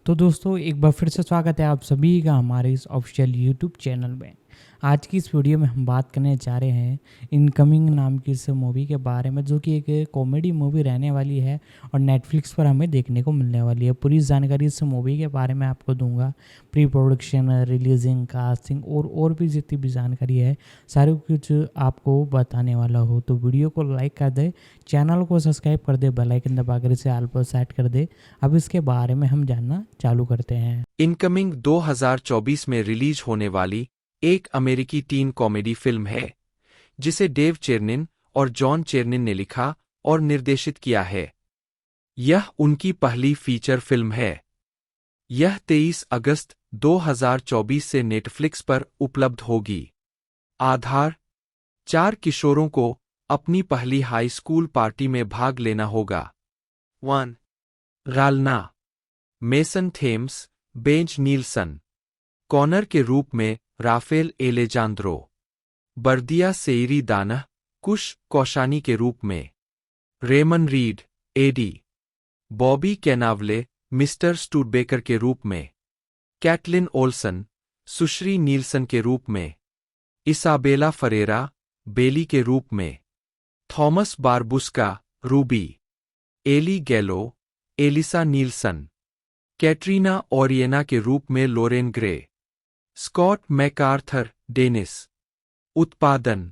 तो दोस्तों एक बार फिर से स्वागत है आप सभी का हमारे इस ऑफिशियल यूट्यूब चैनल में। आज की इस वीडियो में हम बात करने जा रहे हैं इनकमिंग नाम की इस मूवी के बारे में, जो कि एक कॉमेडी मूवी रहने वाली है और नेटफ्लिक्स पर हमें देखने को मिलने वाली है। पूरी जानकारी इस मूवी के बारे में आपको दूंगा, प्री प्रोडक्शन, रिलीजिंग, कास्टिंग और भी जितनी भी जानकारी है सारी कुछ आपको बताने वाला हो। तो वीडियो को लाइक कर दे, चैनल को सब्सक्राइब कर दे, बेल आइकन दबाकर इसे ऑल पर सेट कर दे। अब इसके बारे में हम जानना चालू करते हैं। इनकमिंग 2024 में रिलीज होने वाली एक अमेरिकी टीन कॉमेडी फिल्म है जिसे डेव चेरनिन और जॉन चेरनिन ने लिखा और निर्देशित किया है। यह उनकी पहली फीचर फिल्म है। यह 23 अगस्त 2024 से नेटफ्लिक्स पर उपलब्ध होगी। आधार: 4 किशोरों को अपनी पहली हाई स्कूल पार्टी में भाग लेना होगा। 1. गालना: Mason Thames, Benz Nielsen. Connor के रूप में Rafael Alejandro. Bardia Seiri Danah, Kush Kaushani के रूप में। Ramon Reid, Eddie. Bobby Cannavale, mister Studebaker के रूप में। कैटलिन ओल्सन, सुश्री नीलसन के रूप में। इसाबेला फरेरा, बेली के रूप में। Thomas Barbuska, Ruby. Ellie Gallo, Elisa Nielsen. Katrina Oriana के रूप में Lorraine Grey. Scott MacArthur, Dennis. उत्पादन: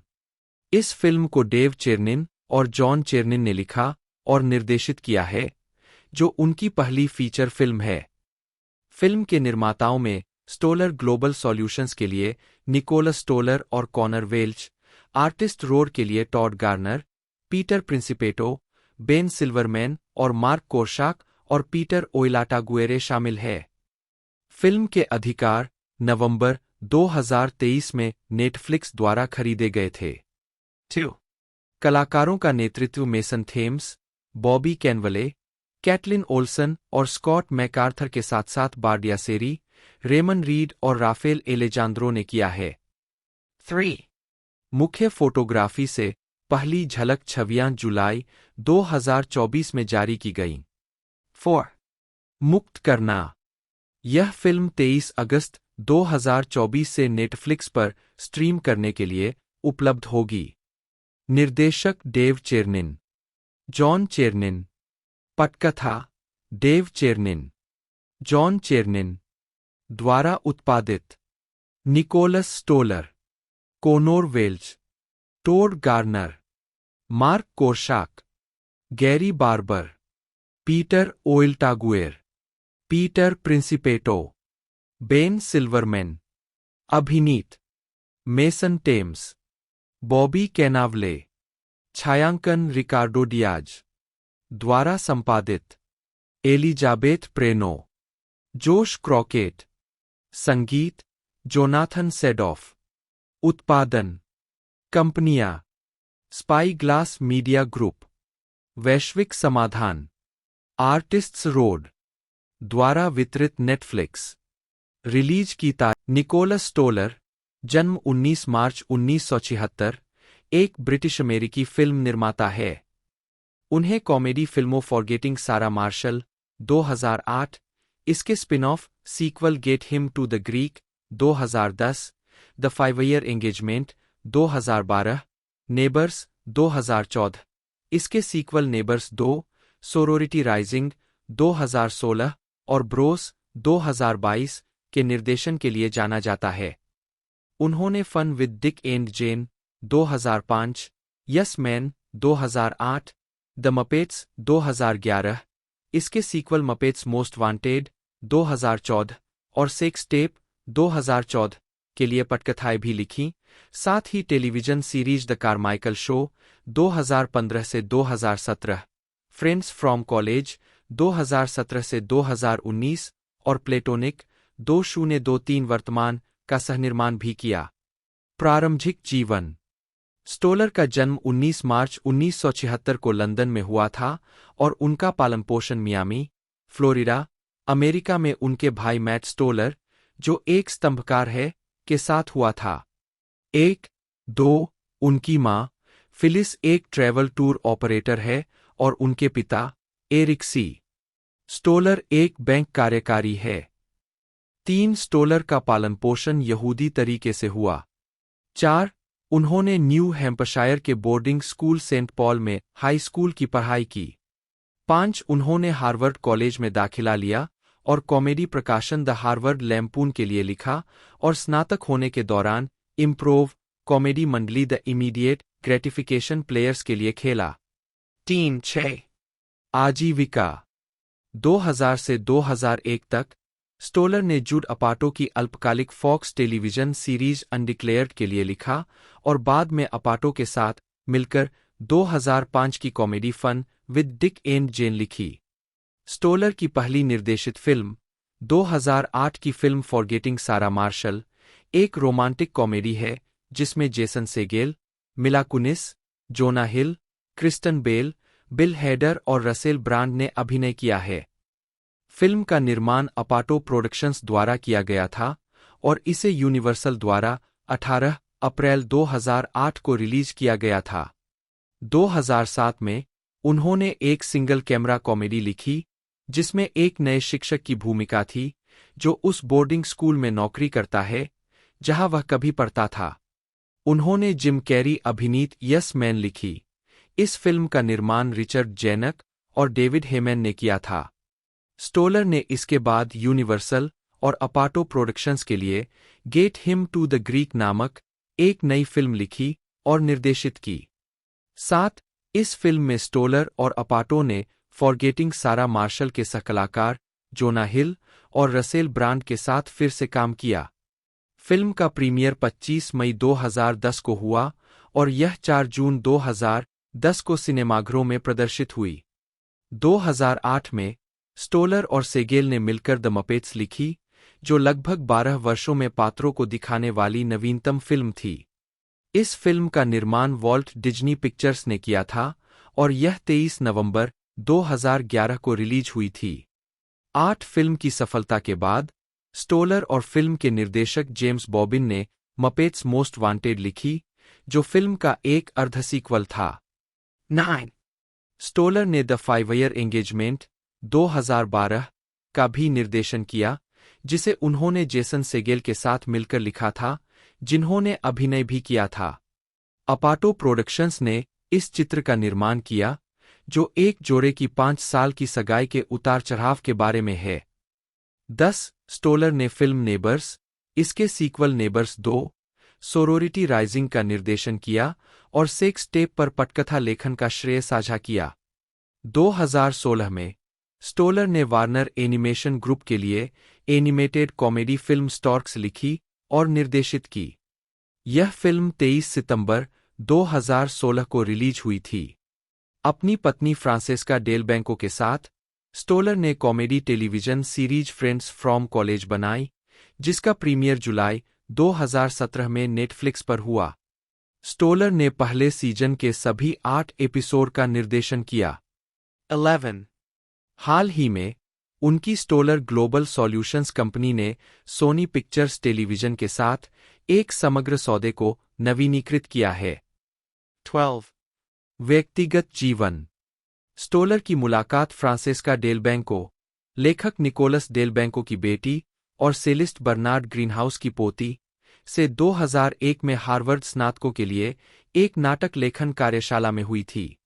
इस फिल्म को डेव चेरनिन और जॉन चेरनिन ने लिखा और निर्देशित किया है, जो उनकी पहली फीचर फिल्म है। फिल्म के निर्माताओं में स्टोलर ग्लोबल सॉल्यूशंस के लिए निकोलस स्टोलर और कॉनर वेल्च, आर्टिस्ट रोड के लिए Todd Garner, Peter Principato, Ben Silverman और मार्क कोरशाक और पीटर ओइलाटागुएरे शामिल है। फिल्म के अधिकार नवंबर 2023 में नेटफ्लिक्स द्वारा खरीदे गए थे। 2. कलाकारों का नेतृत्व Mason Thames, Bobby Cannavale, Caitlin Olson और स्कॉट मैकार्थर के साथ साथ बार्डिया सेरी, रेमन रीड और राफेल एलेजांद्रो ने किया है। 3. मुख्य फोटोग्राफी से पहली झलक छवियां जुलाई 2024 में जारी की गईं। 4. मुक्त करना: यह फिल्म 23 अगस्त 2024 से नेटफ्लिक्स पर स्ट्रीम करने के लिए उपलब्ध होगी। निर्देशक डेव चेरनिन, जॉन चेरनिन। पटकथा: डेव चेरनिन, जॉन चेरनिन। द्वारा उत्पादित: Nicholas Stoller, Connor Welch, Todd Garner, Mark Korshak, Gary Barber, Peter Oillataguerre, Peter Principato, Ben Silverman. अभिनीत: मेसन टेम्स, बॉबी कैनावले। छायांकन: रिकार्डो डियाज। द्वारा संपादित: एलिजाबेथ प्रेनो, जोश क्रॉकेट। संगीत: जोनाथन सेडॉफ। उत्पादन: कंपनियां: स्पाई ग्लास मीडिया ग्रुप, वैश्विक समाधान, आर्टिस्ट्स रोड। द्वारा वितरित नेटफ्लिक्स। रिलीज की तारीख: निकोलस स्टोलर, जन्म 19 मार्च 1976, एक ब्रिटिश अमेरिकी फिल्म निर्माता है। उन्हें कॉमेडी फिल्मों फॉरगेटिंग सारा मार्शल 2008, इसके spin-off sequel get him to the Greek 2010, the 5 year engagement 2012, neighbours 2014, इसके सीक्वल नेबर्स 2, सोरोरिटी राइजिंग 2016 और ब्रोस 2022 के निर्देशन के लिए जाना जाता है। उन्होंने fun with Dick and Jane 2005, yes man 2008, the Muppets 2011, इसके सीक्वल मपेट्स मोस्ट वांटेड 2014 और सेक्स टेप 2014 के लिए पटकथाएं भी लिखीं। साथ ही television series the Carmichael show 2015 से 2017, फ्रेंड्स फ्रॉम कॉलेज 2017 से 2019 और प्लेटोनिक 2023 वर्तमान का सहनिर्माण भी किया। प्रारंभिक जीवन: स्टोलर का जन्म 19 मार्च 1976 को लंदन में हुआ था और उनका पालन पोषण मियामी, फ्लोरिडा, अमेरिका में उनके भाई मैट स्टोलर, जो एक स्तंभकार है, के साथ हुआ था। 1, 2 उनकी मां, फिलिस, एक ट्रैवल टूर ऑपरेटर है और उनके पिता, एरिक सी. स्टोलर एक बैंक कार्यकारी है। 3 स्टोलर का पालन पोषण यहूदी तरीके से हुआ। 4 उन्होंने न्यू हैम्पशायर के बोर्डिंग स्कूल सेंट पॉल में हाई स्कूल की पढ़ाई की। 5 उन्होंने हार्वर्ड कॉलेज में दाखिला लिया और कॉमेडी प्रकाशन द हार्वर्ड लैम्पून के लिए लिखा और स्नातक होने के दौरान इम्प्रोव कॉमेडी मंडली द इमीडिएट ग्रेटिफिकेशन प्लेयर्स के लिए खेला। 3-6 आजीविका 2000 से 2001 तक स्टोलर ने जूड अपाटो की अल्पकालिक फॉक्स टेलीविजन सीरीज अनडिक्लेयर्ड के लिए लिखा और बाद में अपाटो के साथ मिलकर 2005 की comedy fun with Dick and Jane लिखी। स्टोलर की पहली निर्देशित फिल्म 2008 की फिल्म फॉरगेटिंग सारा मार्शल एक रोमांटिक कॉमेडी है जिसमें Jason Segel, Mila Kunis, Jonah Hill, Kristen Bell, Bill Hader और रसेल ब्रांड ने अभिनय किया है। फिल्म का निर्माण अपाटो प्रोडक्शंस द्वारा किया गया था और इसे यूनिवर्सल द्वारा 18 अप्रैल 2008 को रिलीज किया गया था। 2007 में उन्होंने एक सिंगल कैमरा कॉमेडी लिखी जिसमें एक नए शिक्षक की भूमिका थी जो उस बोर्डिंग स्कूल में नौकरी करता है जहां वह कभी पढ़ता था। उन्होंने जिम कैरी अभिनीत यस मैन लिखी। इस फिल्म का निर्माण रिचर्ड जेनक और डेविड हेमैन ने किया था। स्टोलर ने इसके बाद यूनिवर्सल और अपाटो प्रोडक्शंस के लिए get him to the Greek नामक एक नई फिल्म लिखी और निर्देशित की। 7 इस फिल्म में स्टोलर और अपाटो ने फॉरगेटिंग सारा मार्शल के सहकलाकार जोना हिल और रसेल ब्रांड के साथ फिर से काम किया। फिल्म का प्रीमियर 25 मई 2010 को हुआ और यह 4 जून 2010 को सिनेमाघरों में प्रदर्शित हुई। 2008 में स्टोलर और सेगेल ने मिलकर द मपेट्स लिखी जो लगभग 12 वर्षों में पात्रों को दिखाने वाली नवीनतम फिल्म थी। इस फिल्म का निर्माण वॉल्ट डिज्नी पिक्चर्स ने किया था और यह 23 नवंबर 2011 को रिलीज हुई थी। 8 फिल्म की सफलता के बाद स्टोलर और फिल्म के निर्देशक जेम्स बॉबिन ने मपेट्स मोस्ट वांटेड लिखी जो फिल्म का एक अर्ध सीक्वल था। 9 स्टोलर ने द 5 ईयर एंगेजमेंट 2012 का भी निर्देशन किया जिसे उन्होंने जेसन सेगेल के साथ मिलकर लिखा था जिन्होंने अभिनय भी किया था। अपाटो प्रोडक्शंस ने इस चित्र का निर्माण किया जो एक जोड़े की 5 साल की सगाई के उतार चढ़ाव के बारे में है। 10 स्टोलर ने फिल्म नेबर्स, इसके सीक्वल नेबर्स 2, सोरोरिटी राइजिंग का निर्देशन किया और सेक्स टेप पर पटकथा लेखन का श्रेय साझा किया। 2016 में स्टोलर ने वार्नर एनिमेशन ग्रुप के लिए एनिमेटेड कॉमेडी फिल्म स्टॉर्क्स लिखी और निर्देशित की। यह फिल्म 23 सितंबर 2016 को रिलीज हुई थी। अपनी पत्नी फ्रांसेस्का डेल बैंको के साथ स्टोलर ने comedy television series friends from college बनाई जिसका प्रीमियर जुलाई 2017 में नेटफ्लिक्स पर हुआ। स्टोलर ने पहले सीजन के सभी 8 एपिसोड का निर्देशन किया। 11 हाल ही में उनकी स्टोलर ग्लोबल सॉल्यूशंस कंपनी ने सोनी पिक्चर्स टेलीविजन के साथ एक समग्र सौदे को नवीनीकृत किया है। 12 व्यक्तिगत जीवन स्टोलर की मुलाकात फ्रांसेस्का डेल बैंको, लेखक निकोलस डेल बैंको की बेटी और सेलिस्ट बर्नार्ड ग्रीनहाउस की पोती, से 2001 में हार्वर्ड स्नातकों के लिए एक नाटक लेखन कार्यशाला में हुई थी।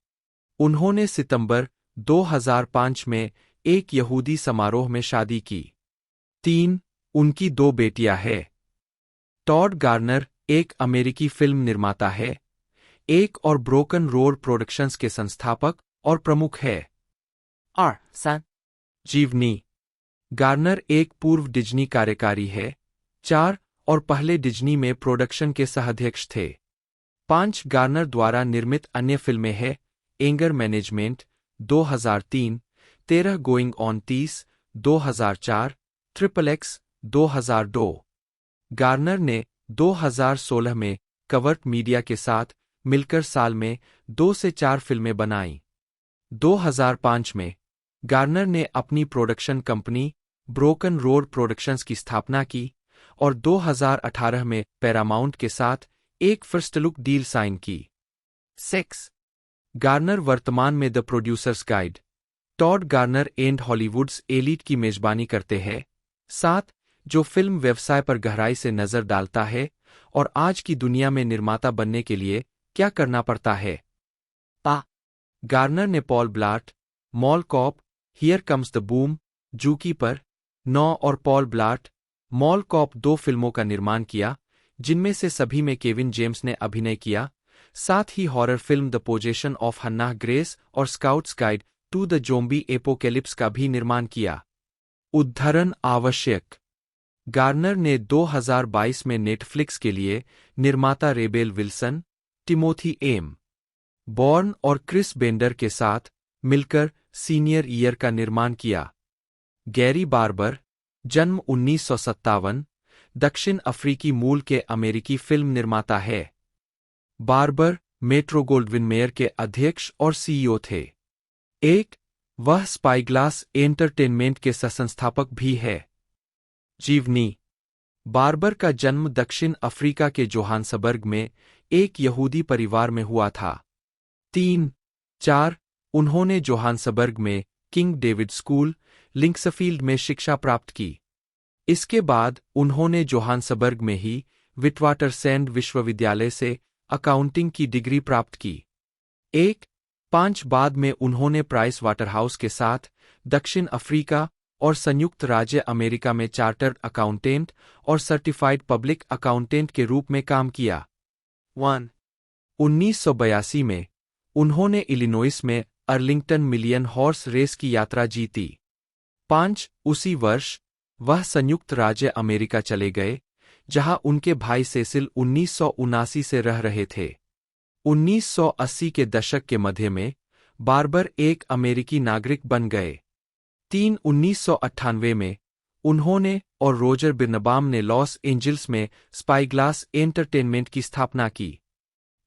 उन्होंने सितंबर 2005 में एक यहूदी समारोह में शादी की। 3 उनकी 2 बेटियां हैं। टॉड गार्नर एक अमेरिकी फिल्म निर्माता है, एक और ब्रोकन रोड प्रोडक्शंस के संस्थापक और प्रमुख है। सन जीवनी गार्नर एक पूर्व डिज्नी कार्यकारी है। 4 और पहले डिज्नी में प्रोडक्शन के सहाध्यक्ष थे। 5 गार्नर द्वारा निर्मित अन्य फिल्में हैं anger management 2003, 13 going on 30 2004, triple x 2002। Garner ने 2016 में कवर्ट मीडिया के साथ मिलकर साल में 2 से 4 फिल्में बनाईं। 2005 में गार्नर ने अपनी production company broken road productions की स्थापना की और 2018 में पैरामाउंट के साथ एक फर्स्ट लुक डील साइन की। 6 गार्नर वर्तमान में the producers guide, Todd Garner and Hollywood's elite की मेजबानी करते हैं। 7. जो फिल्म व्यवसाय पर गहराई से नजर डालता है और आज की दुनिया में निर्माता बनने के लिए क्या करना पड़ता है। पा गार्नर ने Paul Blart, mall cop, here comes the boom, zookeeper 9 और पॉल ब्लार्ट, मॉल कॉप 2 फिल्मों का निर्माण किया, जिनमें से सभी में केविन जेम्स ने अभिनय किया। साथ ही horror film the possession of Hannah Grace और scouts guide to the zombie apocalypse का भी निर्माण किया। उद्धरण आवश्यक। गार्नर ने 2022 में नेटफ्लिक्स के लिए निर्माता Rebel Wilson, Timothy M. Bourne और क्रिस बेंडर के साथ मिलकर सीनियर ईयर का निर्माण किया। गैरी बार्बर, जन्म 1957, दक्षिण अफ्रीकी मूल के अमेरिकी फिल्म निर्माता है। बार्बर मेट्रो-गोल्डविन-मेयर के अध्यक्ष और सीईओ थे। वह स्पाईग्लास एंटरटेनमेंट के सहसंस्थापक भी है। जीवनी। बार्बर का जन्म दक्षिण अफ्रीका के जोहान्सबर्ग में एक यहूदी परिवार में हुआ था। 4 उन्होंने जोहान्सबर्ग में किंग डेविड स्कूल, लिंक्सफील्ड में शिक्षा प्राप्त की। इसके बाद उन्होंने जोहान्सबर्ग में ही विटवाटरसैंड विश्वविद्यालय से अकाउंटिंग की डिग्री प्राप्त की। 5 बाद में उन्होंने प्राइस वाटरहाउस के साथ दक्षिण अफ्रीका और संयुक्त राज्य अमेरिका में चार्टर्ड अकाउंटेंट और सर्टिफाइड पब्लिक अकाउंटेंट के रूप में काम किया। 1982 में उन्होंने इलिनोइस में अर्लिंगटन मिलियन हॉर्स रेस की यात्रा जीती। 5 उसी वर्ष वह संयुक्त राज्य अमेरिका चले गए, जहां उनके भाई सेसिल 1979 से रह रहे थे। 1980 के दशक के मध्य में बार्बर एक अमेरिकी नागरिक बन गए। 1998 में उन्होंने और रोजर बिर्नबाम ने लॉस एंजिल्स में स्पाईग्लास एंटरटेनमेंट की स्थापना की।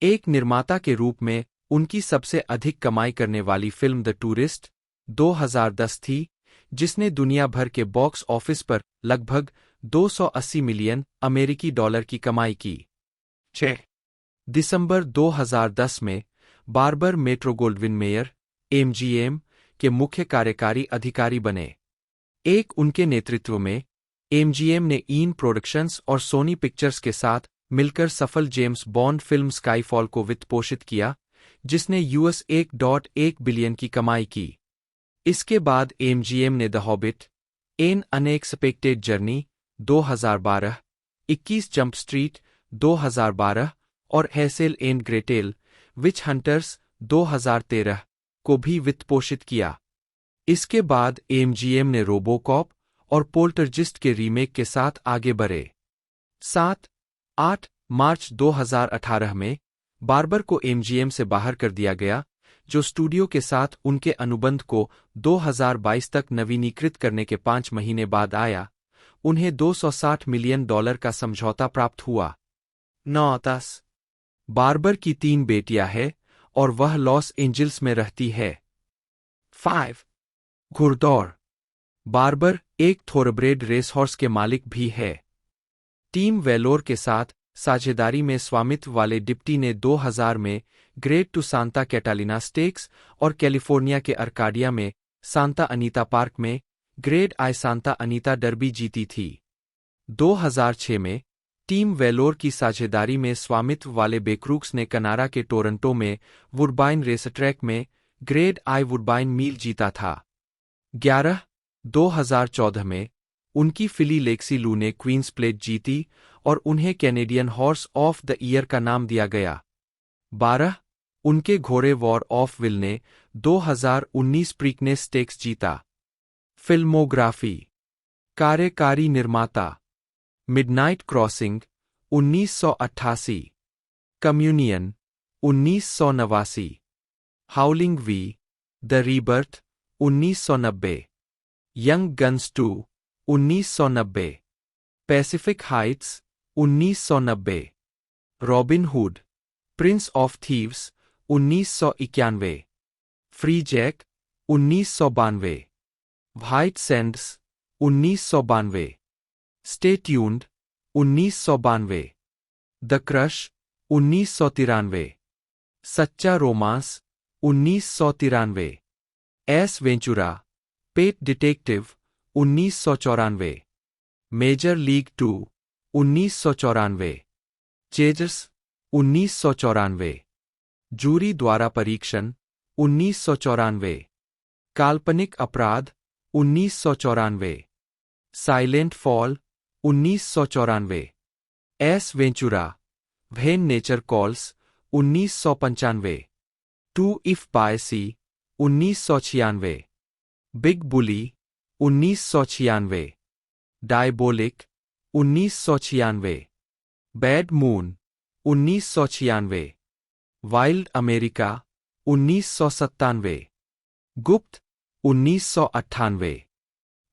एक निर्माता के रूप में उनकी सबसे अधिक कमाई करने वाली फिल्म द टूरिस्ट 2010 थी, जिसने दुनिया भर के बॉक्स ऑफिस पर लगभग 280 मिलियन अमेरिकी डॉलर की कमाई की। 6 दिसंबर 2010 में बार्बर मेट्रो-गोल्डविन-मेयर (एमजीएम) के मुख्य कार्यकारी अधिकारी बने। उनके नेतृत्व में एमजीएम ने ईन प्रोडक्शंस और सोनी पिक्चर्स के साथ मिलकर सफल जेम्स बॉन्ड फिल्म स्काईफॉल को वित्तपोषित किया, जिसने US $1.1 बिलियन की कमाई की। इसके बाद एमजीएम ने the hobbit, N unexpected journey 2012, 21 jump street 2012 और हैसेल एंड ग्रेटेल, विच हंटर्स 2013 को भी वित्तपोषित किया। इसके बाद एमजीएम ने रोबोकॉप और पोल्टरजिस्ट के रीमेक के साथ आगे बढ़े। 8 मार्च 2018 में बार्बर को एमजीएम से बाहर कर दिया गया, जो स्टूडियो के साथ उनके अनुबंध को 2022 तक नवीनीकृत करने के 5 महीने बाद आया। उन्हें $260 मिलियन का समझौता प्राप्त हुआ। 9 बार्बर की 3 बेटियां हैं और वह लॉस एंजिल्स में रहती है। 5 घुड़दौड़। बार्बर एक थोरब्रेड रेसहॉर्स के मालिक भी है। टीम वेलोर के साथ साझेदारी में स्वामित्व वाले डिप्टी ने 2000 में grade two Santa Catalina stakes और कैलिफोर्निया के अर्काडिया में सांता अनीता पार्क में grade I Santa Anita Derby जीती थी। 2006 में टीम वेलोर की साझेदारी में स्वामित्व वाले बेक्रूक्स ने कनाडा के टोरंटो में वुडबाइन रेसट्रैक में ग्रेड आई वुडबाइन मील जीता था। 2014 में उनकी फिली लेक्सी लू ने क्वींस प्लेट जीती और उन्हें Canadian horse of the year का नाम दिया गया। 12 उनके घोड़े वॉर ऑफ विल ने 2019 प्रीकनेस स्टेक्स जीता। फिल्मोग्राफी। कार्यकारी निर्माता midnight crossing 1988, communion 1989, howling V the rebirth 1990, young guns 2 1990, Pacific Heights 1990, Robin Hood prince of thieves 1991, Freejack 1992, white sands 1992, stay tuned 1992, the crush 1993, सच्चा romance 1993, Ace Ventura, pet detective 1994, major league 2 1994, chasers 1994, jury द्वारा परीक्षण 1994, काल्पनिक अपराध 1994, silent fall 1994, Ace Ventura, when nature calls 1995, to if by sea 1996, big bully 1996, Diabolique 1996, bad moon 1996, wild America 1997, गुप्त 1998,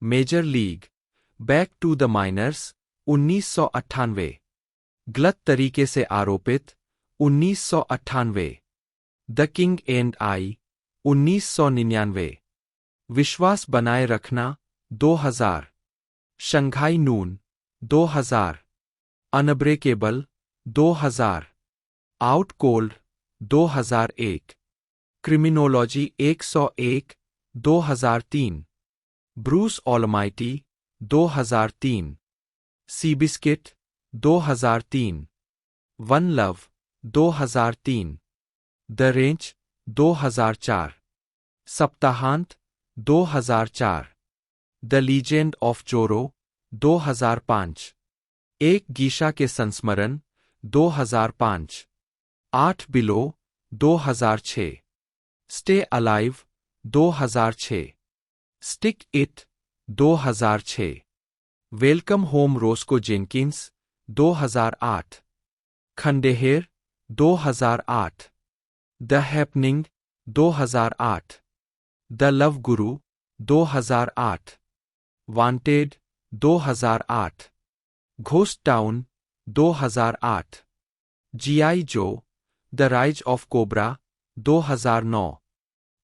major league, back to the minors 1998, गलत तरीके से आरोपित 1998, the king and I 1999, विश्वास बनाए रखना 2000, Shanghai Noon 2000, unbreakable 2000, out cold 2001, criminology 101 2003, Bruce almighty 2003, सीबिस्किट 2003, one love 2003, the range 2004, सप्ताहांत 2004, the legend of जोरो 2005, एक गीशा के संस्मरण 2005, 8 below 2006, stay alive 2006, stick it 2006, welcome home Roscoe Jenkins 2008, खंडेहेर 2008, the happening 2008, the love guru 2008, wanted 2008, ghost town 2008, GI Joe, the rise of Cobra 2009,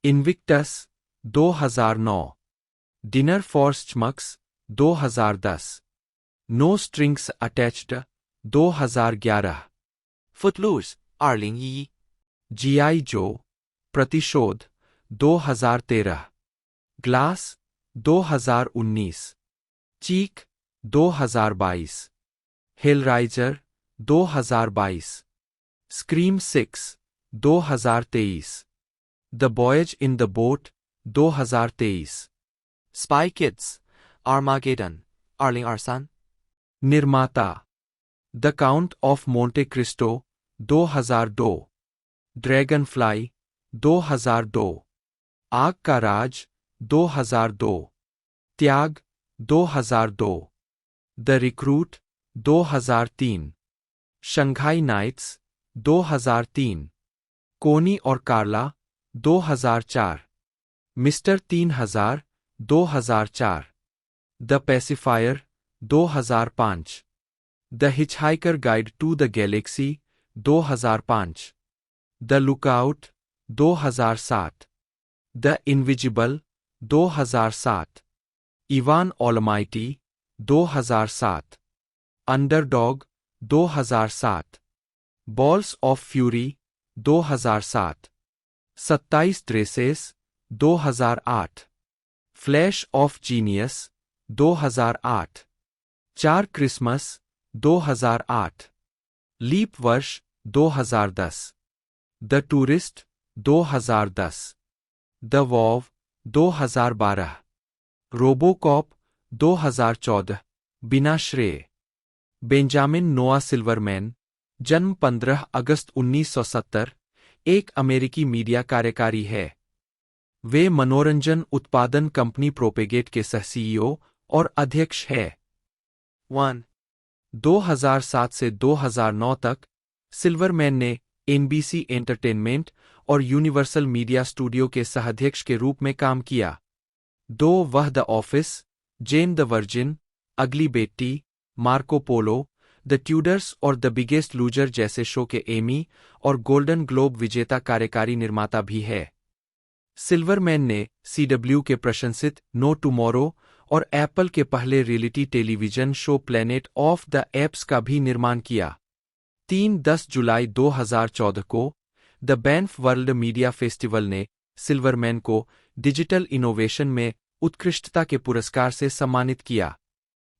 Invictus 2009, dinner for schmucks 2010, no strings attached 2011, Footloose 2011, GI Joe, प्रतिशोध 2013, glass 2019, cheek 2022, Hellraiser 2022, scream 6 2023, the boys in the boat 2023, Spy Kids, Armageddon, Arling Arsan, निर्माता the count of Monte Cristo 2002, dragon fly 2002, आग का राज 2002, त्याग 2002, the recruit 2003, Shanghai nights 2003, Connie और Carla 2004, Mister 3000 2004, the pacifier 2005, the hitchhiker guide to the galaxy 2005, the lookout 2007, the invisible 2007, Evan Almighty 2007, underdog 2007, balls of fury 2007, 27 dresses 2008, flash of genius 2008, 4 Christmas 2008, leap वर्ष 2010, the tourist 2010, the vow 2012, RoboCop 2014, बिना श्रेय, Benjamin नोआ Silverman, जन्म 15 अगस्त 1970, एक अमेरिकी media कार्यकारी है। वे मनोरंजन उत्पादन कंपनी प्रोपेगेट के सह-सीईओ और अध्यक्ष है। 1. 2007 से 2009 तक सिल्वरमैन ने एनबीसी एंटरटेनमेंट और यूनिवर्सल मीडिया स्टूडियो के सहाध्यक्ष के रूप में काम किया। 2. वह the office, Jane the virgin, ugly Betty, Marco Polo, the Tudors और द बिगेस्ट लूजर जैसे शो के एमी और गोल्डन ग्लोब विजेता कार्यकारी निर्माता भी है। सिल्वरमैन ने CW के प्रशंसित नो टुमारो और एप्पल के पहले reality television show planet of the apps का भी निर्माण किया। 10 जुलाई 2014 को the Banff world media festival ने सिल्वरमैन को डिजिटल इनोवेशन में उत्कृष्टता के पुरस्कार से सम्मानित किया।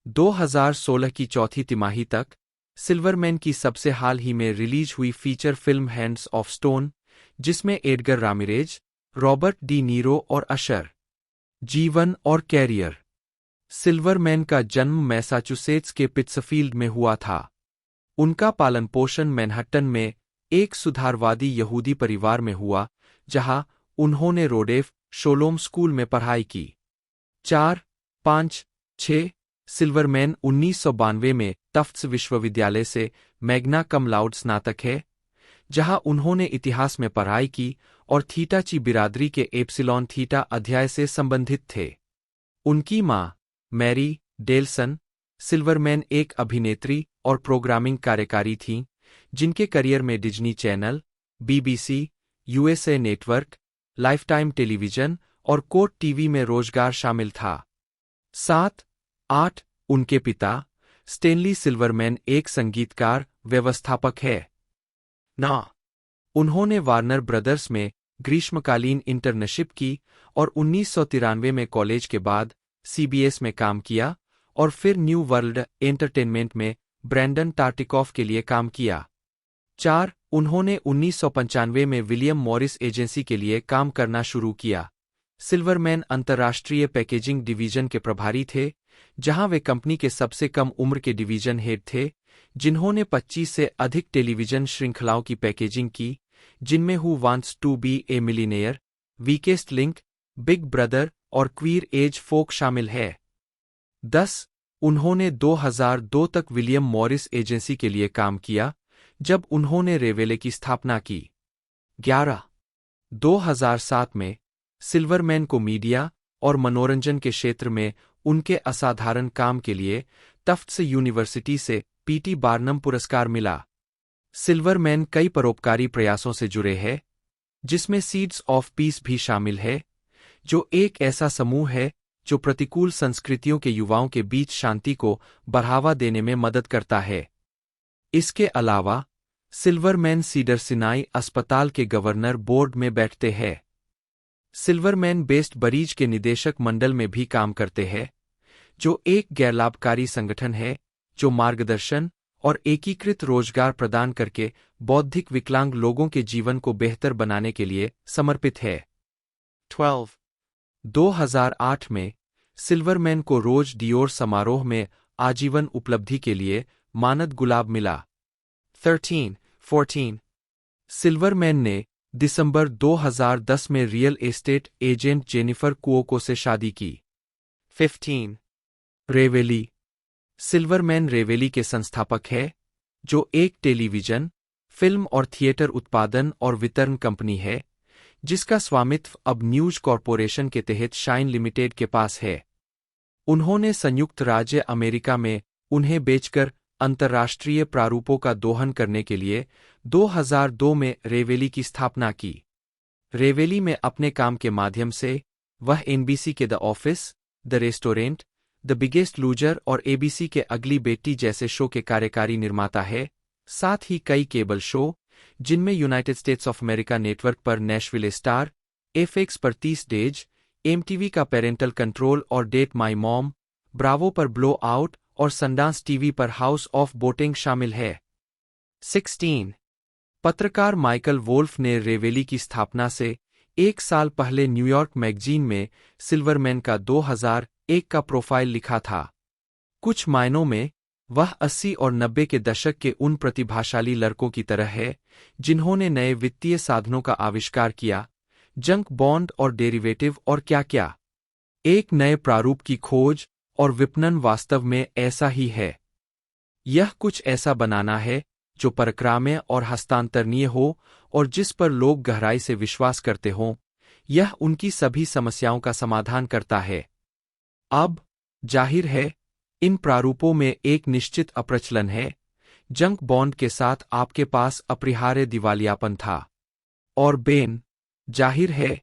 2016 की चौथी तिमाही तक सिल्वरमैन की सबसे हाल ही में रिलीज हुई feature film hands of stone, जिसमें Edgar Ramirez, Robert De Niro और अशर। जीवन और कैरियर। सिल्वरमैन का जन्म मैसाचुसेट्स के पिट्सफील्ड में हुआ था। उनका पालन पोषण मैनहट्टन में एक सुधारवादी यहूदी परिवार में हुआ, जहां उन्होंने रोडेफ शोलोम स्कूल में पढ़ाई की। 4, 5, 6 सिल्वरमैन 1992 में टफ्ट्स विश्वविद्यालय से मैग्ना कम लाउड स्नातक है, जहां उन्होंने इतिहास में पढ़ाई की और थीटा ची बिरादरी के एप्सिलॉन थीटा अध्याय से संबंधित थे। उनकी मां मैरी डेलसन सिल्वरमैन एक अभिनेत्री और प्रोग्रामिंग कार्यकारी थीं, जिनके करियर में Disney channel, BBC, USA network, lifetime television और कोर्ट टीवी में रोजगार शामिल था। 7, 8 उनके पिता स्टेनली सिल्वरमैन एक संगीतकार व्यवस्थापक है। 9 उन्होंने वार्नर ब्रदर्स में ग्रीष्मकालीन इंटर्नशिप की और 1993 में कॉलेज के बाद सीबीएस में काम किया और फिर न्यू वर्ल्ड एंटरटेनमेंट में ब्रैंडन टार्टिकॉफ के लिए काम किया। 4 उन्होंने 1995 में विलियम मॉरिस एजेंसी के लिए काम करना शुरू किया। सिल्वरमैन अंतर्राष्ट्रीय पैकेजिंग डिवीजन के प्रभारी थे, जहां वे कंपनी के सबसे कम उम्र के डिवीजन हेड थे, जिन्होंने 25 से अधिक टेलीविजन श्रृंखलाओं की पैकेजिंग की, जिनमें who wants to be a millionaire, weakest link, big brother और क्वीर एज फोक शामिल है। 10 उन्होंने 2002 तक विलियम मॉरिस एजेंसी के लिए काम किया, जब उन्होंने रेवेले की स्थापना की। 11 2007 में सिल्वरमैन को मीडिया और मनोरंजन के क्षेत्र में उनके असाधारण काम के लिए टफ्ट्स यूनिवर्सिटी से पीटी बार्नम पुरस्कार मिला। सिल्वरमैन कई परोपकारी प्रयासों से जुड़े हैं, जिसमें सीड्स ऑफ पीस भी शामिल है, जो एक ऐसा समूह है जो प्रतिकूल संस्कृतियों के युवाओं के बीच शांति को बढ़ावा देने में मदद करता है। इसके अलावा सिल्वरमैन सीडर सिनाई अस्पताल के गवर्नर बोर्ड में बैठते हैं। सिल्वरमैन बेस्ट बरीज के निदेशक मंडल में भी काम करते हैं, जो एक गैरलाभकारी संगठन है जो मार्गदर्शन और एकीकृत रोजगार प्रदान करके बौद्धिक विकलांग लोगों के जीवन को बेहतर बनाने के लिए समर्पित है। 12 2008 में सिल्वरमैन को रोज डियोर समारोह में आजीवन उपलब्धि के लिए मानद गुलाब मिला। 13-14 सिल्वरमैन ने दिसंबर 2010 में रियल एस्टेट एजेंट जेनिफर कुओको से शादी की। 15 रेवेली सिल्वरमैन रेवेली के संस्थापक है, जो एक टेलीविजन, फिल्म और थिएटर उत्पादन और वितरण कंपनी है, जिसका स्वामित्व अब न्यूज कॉरपोरेशन के तहत शाइन लिमिटेड के पास है। उन्होंने संयुक्त राज्य अमेरिका में उन्हें बेचकर अंतर्राष्ट्रीय प्रारूपों का दोहन करने के लिए 2002 में रेवेली की स्थापना की। रेवेली में अपने काम के माध्यम से वह एनबीसी के the office, the restaurant, the biggest loser और एबीसी के अगली बेटी जैसे शो के कार्यकारी निर्माता है, साथ ही कई केबल शो, जिनमें United states of America network पर नेशविल स्टार, एफएक्स पर 30 डेज, एमटीवी का पेरेंटल कंट्रोल और डेट माई मॉम, ब्रावो पर ब्लो आउट और सनडांस टीवी पर हाउस ऑफ बोटिंग शामिल है। 16 पत्रकार माइकल वोल्फ ने रेवेली की स्थापना से एक साल पहले न्यूयॉर्क मैगजीन में सिल्वरमैन का 2001 का प्रोफाइल लिखा था। कुछ मायनों में वह 80 और 90 के दशक के उन प्रतिभाशाली लड़कों की तरह है, जिन्होंने नए वित्तीय साधनों का आविष्कार किया, जंक बॉन्ड और डेरिवेटिव और क्या-क्या। एक नए प्रारूप की खोज और विपणन वास्तव में ऐसा ही है। यह कुछ ऐसा बनाना है जो परक्राम्य और हस्तांतरणीय हो और जिस पर लोग गहराई से विश्वास करते हों। यह उनकी सभी समस्याओं का समाधान करता है। अब जाहिर है, इन प्रारूपों में एक निश्चित अप्रचलन है। जंक बॉन्ड के साथ आपके पास अपरिहार्य दिवालियापन था, और बेन, जाहिर है,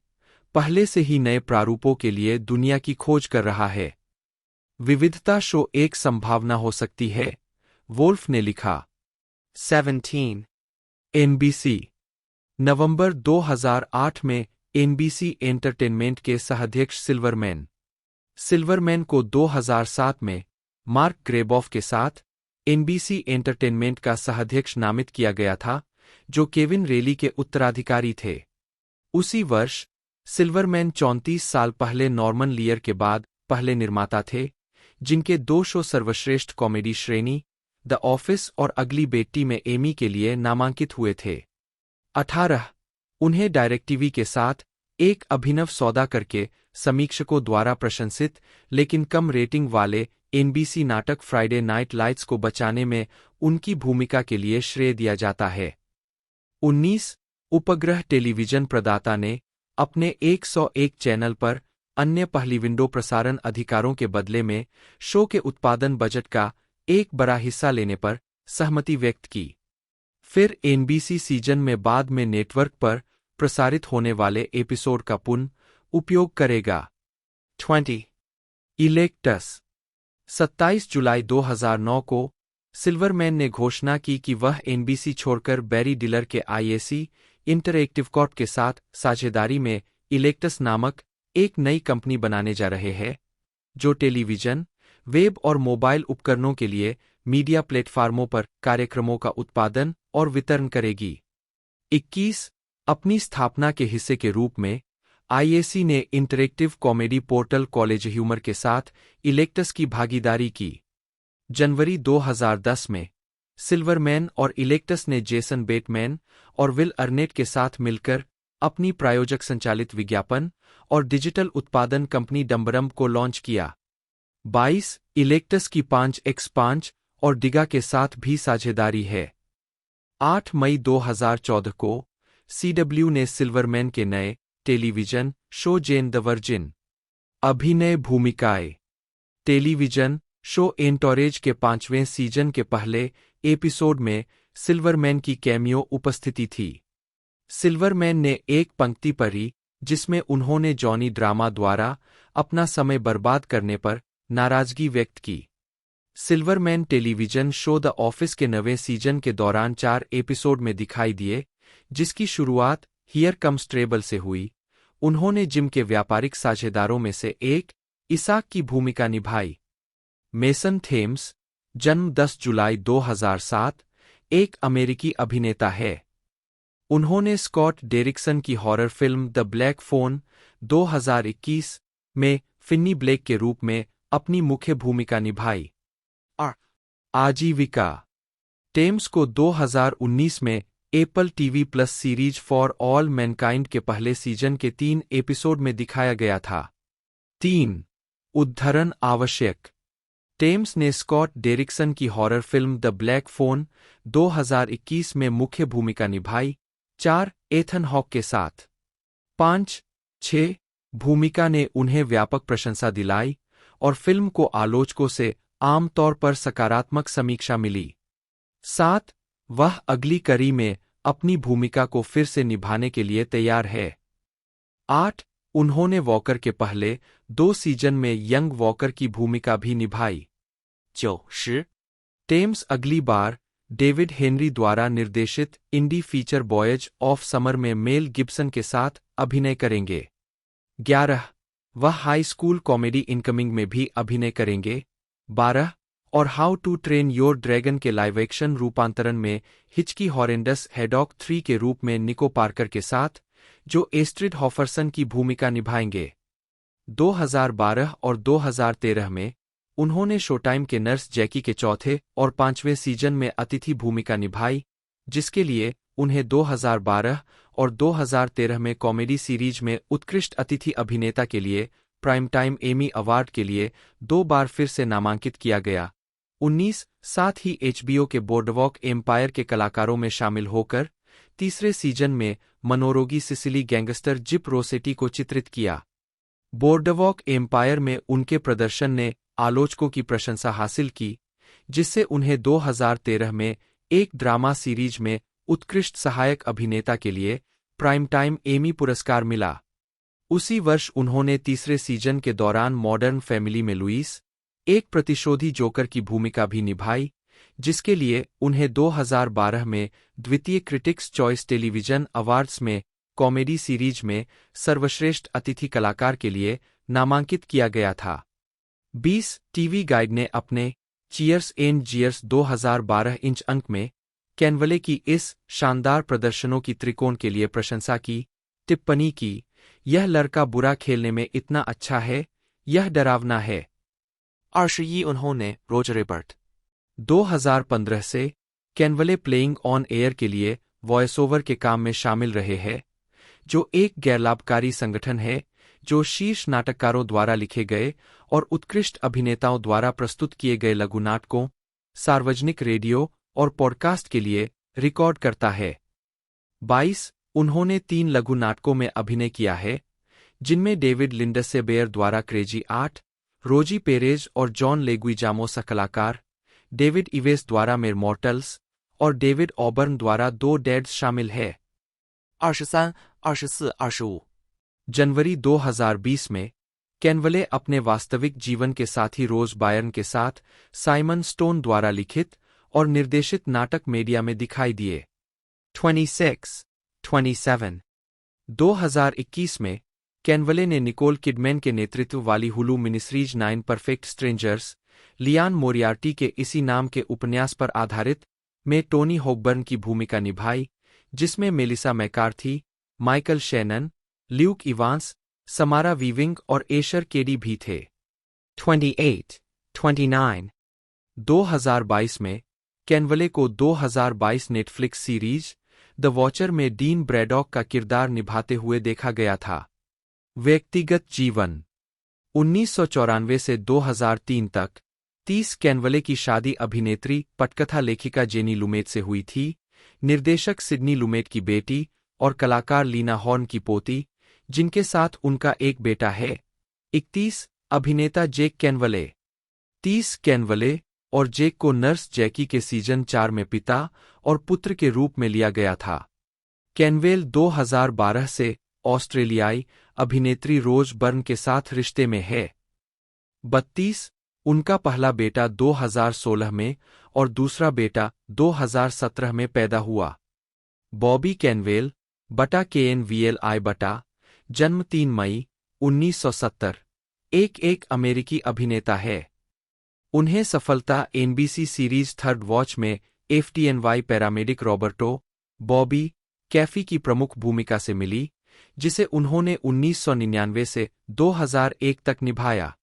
पहले से ही नए प्रारूपों के लिए दुनिया की खोज कर रहा है। विविधता शो एक संभावना हो सकती है, वोल्फ ने लिखा। 17 एनबीसी नवंबर 2008 में एनबीसी एंटरटेनमेंट के सहाध्यक्ष सिल्वरमैन को 2007 में मार्क ग्रेबॉफ के साथ एनबीसी एंटरटेनमेंट का सहाध्यक्ष नामित किया गया था, जो केविन रेली के उत्तराधिकारी थे। उसी वर्ष सिल्वरमैन 34 साल पहले नॉर्मन लियर के बाद पहले निर्माता थे, जिनके 2 शो सर्वश्रेष्ठ कॉमेडी श्रेणी द ऑफिस और अगली बेटी में एमी के लिए नामांकित हुए थे। 18 उन्हें डायरेक्टिवी के साथ एक अभिनव सौदा करके समीक्षकों द्वारा प्रशंसित लेकिन कम रेटिंग वाले एनबीसी नाटक फ्राइडे नाइट लाइट्स को बचाने में उनकी भूमिका के लिए श्रेय दिया जाता है। 19 उपग्रह टेलीविजन प्रदाता ने अपने 101 चैनल पर अन्य पहली विंडो प्रसारण अधिकारों के बदले में शो के उत्पादन बजट का एक बड़ा हिस्सा लेने पर सहमति व्यक्त की। फिर एनबीसी सीजन में बाद में नेटवर्क पर प्रसारित होने वाले एपिसोड का पुनः उपयोग करेगा। 20. इलेक्टस 27 जुलाई 2009 को सिल्वरमैन ने घोषणा की कि वह एनबीसी छोड़कर बैरी डिलर के आईएसी इंटरएक्टिव कॉर्प के साथ साझेदारी में इलेक्टस नामक एक नई कंपनी बनाने जा रहे हैं, जो टेलीविजन, वेब और मोबाइल उपकरणों के लिए मीडिया प्लेटफार्मों पर कार्यक्रमों का उत्पादन और वितरण करेगी। 21 अपनी स्थापना के हिस्से के रूप में आईएसी ने interactive comedy portal college humour के साथ इलेक्टस की भागीदारी की। जनवरी 2010 में सिल्वरमैन और इलेक्टस ने जेसन बेटमैन और विल अर्नेट के साथ मिलकर अपनी प्रायोजक संचालित विज्ञापन और डिजिटल उत्पादन कंपनी डम्बरम को लॉन्च किया। 22 इलेक्टस की 5x5 और डिगा के साथ भी साझेदारी है। 8 मई 2014 को सीडब्ल्यू ने सिल्वरमैन के नए television show Jane the virgin अभिनय भूमिकाएं टेलीविजन शो एंटोरेज के 5वें सीजन के पहले एपिसोड में सिल्वरमैन की कैमियो उपस्थिति थी। सिल्वरमैन ने एक पंक्ति पढ़ी जिसमें उन्होंने जॉनी ड्रामा द्वारा अपना समय बर्बाद करने पर नाराजगी व्यक्त की। Silverman television show the office के 9वें सीजन के दौरान 4 एपिसोड में दिखाई दिए, जिसकी शुरुआत हियर कम्स ट्रबल से हुई। उन्होंने जिम के व्यापारिक साझेदारों में से एक इसाक की भूमिका निभाई। मेसन थेम्स जन्म 10 जुलाई 2007 एक अमेरिकी अभिनेता है। उन्होंने स्कॉट डेरिक्सन की horror film the black phone 2021 में फिन्नी ब्लेक के रूप में अपनी मुख्य भूमिका निभाई। आजीविका टेम्स को 2019 में Apple TV plus series for all Mankind के पहले सीजन के 3 एपिसोड में दिखाया गया था। 3 उद्धरण आवश्यक टेम्स ने स्कॉट डेरिक्सन की horror film the black phone 2021 में मुख्य भूमिका निभाई। 4 एथन हॉक के साथ। 5 6 भूमिका ने उन्हें व्यापक प्रशंसा दिलाई और फिल्म को आलोचकों से आमतौर पर सकारात्मक समीक्षा मिली। 7 वह अगली कड़ी में अपनी भूमिका को फिर से निभाने के लिए तैयार है। 8 उन्होंने वॉकर के पहले 2 सीजन में यंग वॉकर की भूमिका भी निभाई। 90. टेम्स अगली बार डेविड हेनरी द्वारा निर्देशित इंडी फीचर बॉयज ऑफ समर में मेल गिब्सन के साथ अभिनय करेंगे। 11 वह हाई स्कूल कॉमेडी इनकमिंग में भी अभिनय करेंगे। 12 और how to train your dragon के लाइव एक्शन रूपांतरण में हिचकी हॉरेंडस हेडॉक 3 के रूप में निको पार्कर के साथ, जो एस्ट्रिड हॉफरसन की भूमिका निभाएंगे। 2012 और 2013 में उन्होंने शोटाइम के नर्स जैकी के 4थे और 5वें सीजन में अतिथि भूमिका निभाई, जिसके लिए उन्हें 2012 और 2013 में कॉमेडी सीरीज में उत्कृष्ट अतिथि अभिनेता के लिए प्राइम टाइम एमी अवार्ड के लिए 2 बार फिर से नामांकित किया गया। 19 साथ ही एचबीओ के बोर्डवॉक एम्पायर के कलाकारों में शामिल होकर तीसरे सीजन में मनोरोगी सिसिली गैंगस्टर जिप रोसेटी को चित्रित किया। बोर्डवॉक एम्पायर में उनके प्रदर्शन ने आलोचकों की प्रशंसा हासिल की, जिससे उन्हें 2013 में एक ड्रामा सीरीज में उत्कृष्ट सहायक अभिनेता के लिए प्राइम टाइम एमी पुरस्कार मिला। उसी वर्ष उन्होंने तीसरे सीजन के दौरान मॉडर्न फैमिली में लुइस, एक प्रतिशोधी जोकर की भूमिका भी निभाई, जिसके लिए उन्हें 2012 में द्वितीय क्रिटिक्स चॉइस टेलीविजन अवार्ड्स में कॉमेडी सीरीज में सर्वश्रेष्ठ अतिथि कलाकार के लिए नामांकित किया गया था। 20 टीवी गाइड ने अपने चीयर्स एंड जियर्स 2012 इंच अंक में कैनवले की इस शानदार प्रदर्शनों की त्रिकोण के लिए प्रशंसा की, टिप्पणी की, यह लड़का बुरा खेलने में इतना अच्छा है, यह डरावना है। 21 उन्होंने रोजर एबर्ट 2015 से कैनवले प्लेइंग ऑन एयर के लिए वॉइस ओवर के काम में शामिल रहे हैं, जो एक गैरलाभकारी संगठन है जो शीर्ष नाटककारों द्वारा लिखे गए और उत्कृष्ट अभिनेताओं द्वारा प्रस्तुत किए गए लघु नाटकों, सार्वजनिक रेडियो और पॉडकास्ट के लिए रिकॉर्ड करता है। 22 उन्होंने 3 लघु नाटकों में अभिनय किया है, जिनमें डेविड लिंडसे बेयर द्वारा क्रेजी 8, रोजी पेरेज और जॉन लेगुइजामो सह कलाकार, डेविड इवेस द्वारा मेर मॉर्टल्स और डेविड ऑबर्न द्वारा 2 डेड्स शामिल है। 23、24、25。जनवरी 2020 में कैनवले अपने वास्तविक जीवन के साथी रोज बायर्न के साथ साइमन स्टोन द्वारा लिखित और निर्देशित नाटक मीडिया में दिखाई दिए। 26, 27। 2021 में कैनवले ने निकोल किडमैन के नेतृत्व वाली Hulu miniseries 9 perfect strangers, Liane Moriarty के इसी नाम के उपन्यास पर आधारित में टोनी हॉकबर्न की भूमिका निभाई, जिसमें Melissa McCarthy, Michael Shannon, Luke Evans, Samara Weaving और एशर केडी भी थे। 28, 29। 2022 में कैनवले को 2022 नेटफ्लिक्स सीरीज द वॉचर में डीन ब्रैडॉक का किरदार निभाते हुए देखा गया था। व्यक्तिगत जीवन 1994 से 2003 तक 30 कैनवले की शादी अभिनेत्री पटकथा लेखिका जेनी लुमेट से हुई थी, निर्देशक सिडनी लुमेट की बेटी और कलाकार लीना हॉर्न की पोती, जिनके साथ उनका एक बेटा है। 31 अभिनेता जेक कैनवले 30 कैनवले और जेक को नर्स जैकी के सीजन 4 में पिता और पुत्र के रूप में लिया गया था। कैनवेल 2012 से ऑस्ट्रेलियाई अभिनेत्री रोज बर्न के साथ रिश्ते में है। 32 उनका पहला बेटा 2016 में और दूसरा बेटा 2017 में पैदा हुआ। बॉबी कैनवेल बटा KNVLI बटा, जन्म 3 मई 1970, एक अमेरिकी अभिनेता है। उन्हें सफलता NBC सीरीज थर्ड वॉच में FDNY paramedic Roberto Bobby Caffey की प्रमुख भूमिका से मिली, जिसे उन्होंने 1999 से 2001 तक निभाया।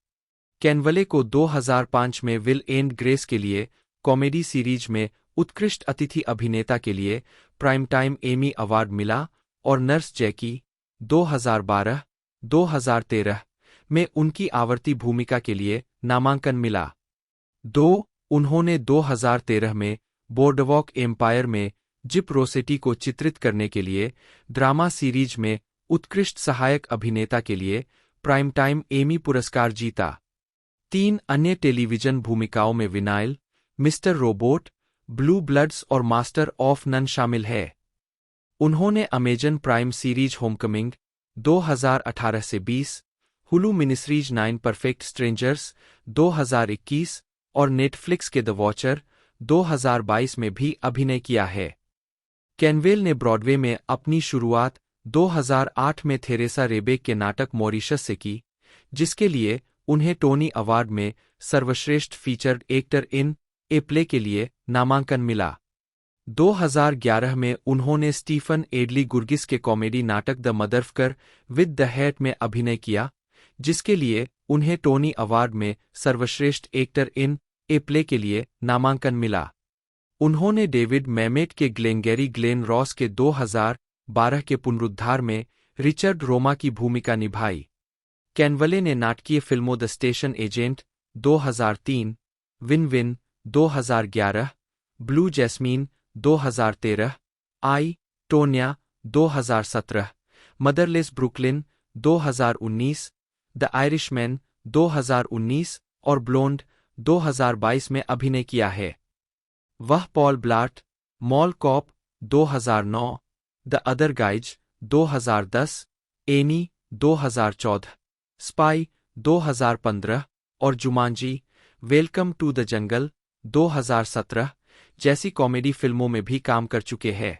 कैनवले को 2005 में विल एंड ग्रेस के लिए कॉमेडी सीरीज में उत्कृष्ट अतिथि अभिनेता के लिए प्राइम टाइम एमी अवार्ड मिला और नर्स जैकी 2012, 2013 में उनकी आवर्ती भूमिका के लिए नामांकन मिला। 2 उन्होंने 2013 में बोर्डवॉक एम्पायर में जिप रोसेटी को चित्रित करने के लिए ड्रामा सीरीज में उत्कृष्ट सहायक अभिनेता के लिए प्राइम टाइम एमी पुरस्कार जीता। 3 अन्य टेलीविजन भूमिकाओं में vinyl, mister robot, blue bloods और मास्टर ऑफ नन शामिल है। उन्होंने अमेजन प्राइम सीरीज होमकमिंग 2018 से 20, हुलू मिनिसीरीज 9 परफेक्ट स्ट्रेंजर्स 2021 और नेटफ्लिक्स के द वॉचर 2022 में भी अभिनय किया है। कैनवेल ने ब्रॉडवे में अपनी शुरुआत 2008 में थेरेसा रेबेक के नाटक मॉरिशस से की, जिसके लिए उन्हें टोनी अवार्ड में सर्वश्रेष्ठ featured actor in a play के लिए नामांकन मिला। 2011 में उन्होंने स्टीफन एडली गुर्गिस के कॉमेडी नाटक the motherfucker with the hat में अभिनय किया, जिसके लिए उन्हें टोनी अवार्ड में सर्वश्रेष्ठ एक्टर इन ए प्ले के लिए नामांकन मिला। उन्होंने डेविड मैमेट के ग्लेनगैरी ग्लेन रॉस के 2012 के पुनरुद्धार में रिचर्ड रोमा की भूमिका निभाई। कैनवले ने नाटकीय फिल्मों the station agent 2003, win win 2011, blue jasmine 2013, I, Tonya 2017, motherless Brooklyn 2019, the Irishman 2019 और ब्लोंड 2022 में अभिनय किया है। वह Paul Blart, mall cop 2009, the other guys 2010, Annie 2014, spy 2015 और Jumanji welcome to the jungle 2017 जैसी कॉमेडी फिल्मों में भी काम कर चुके हैं।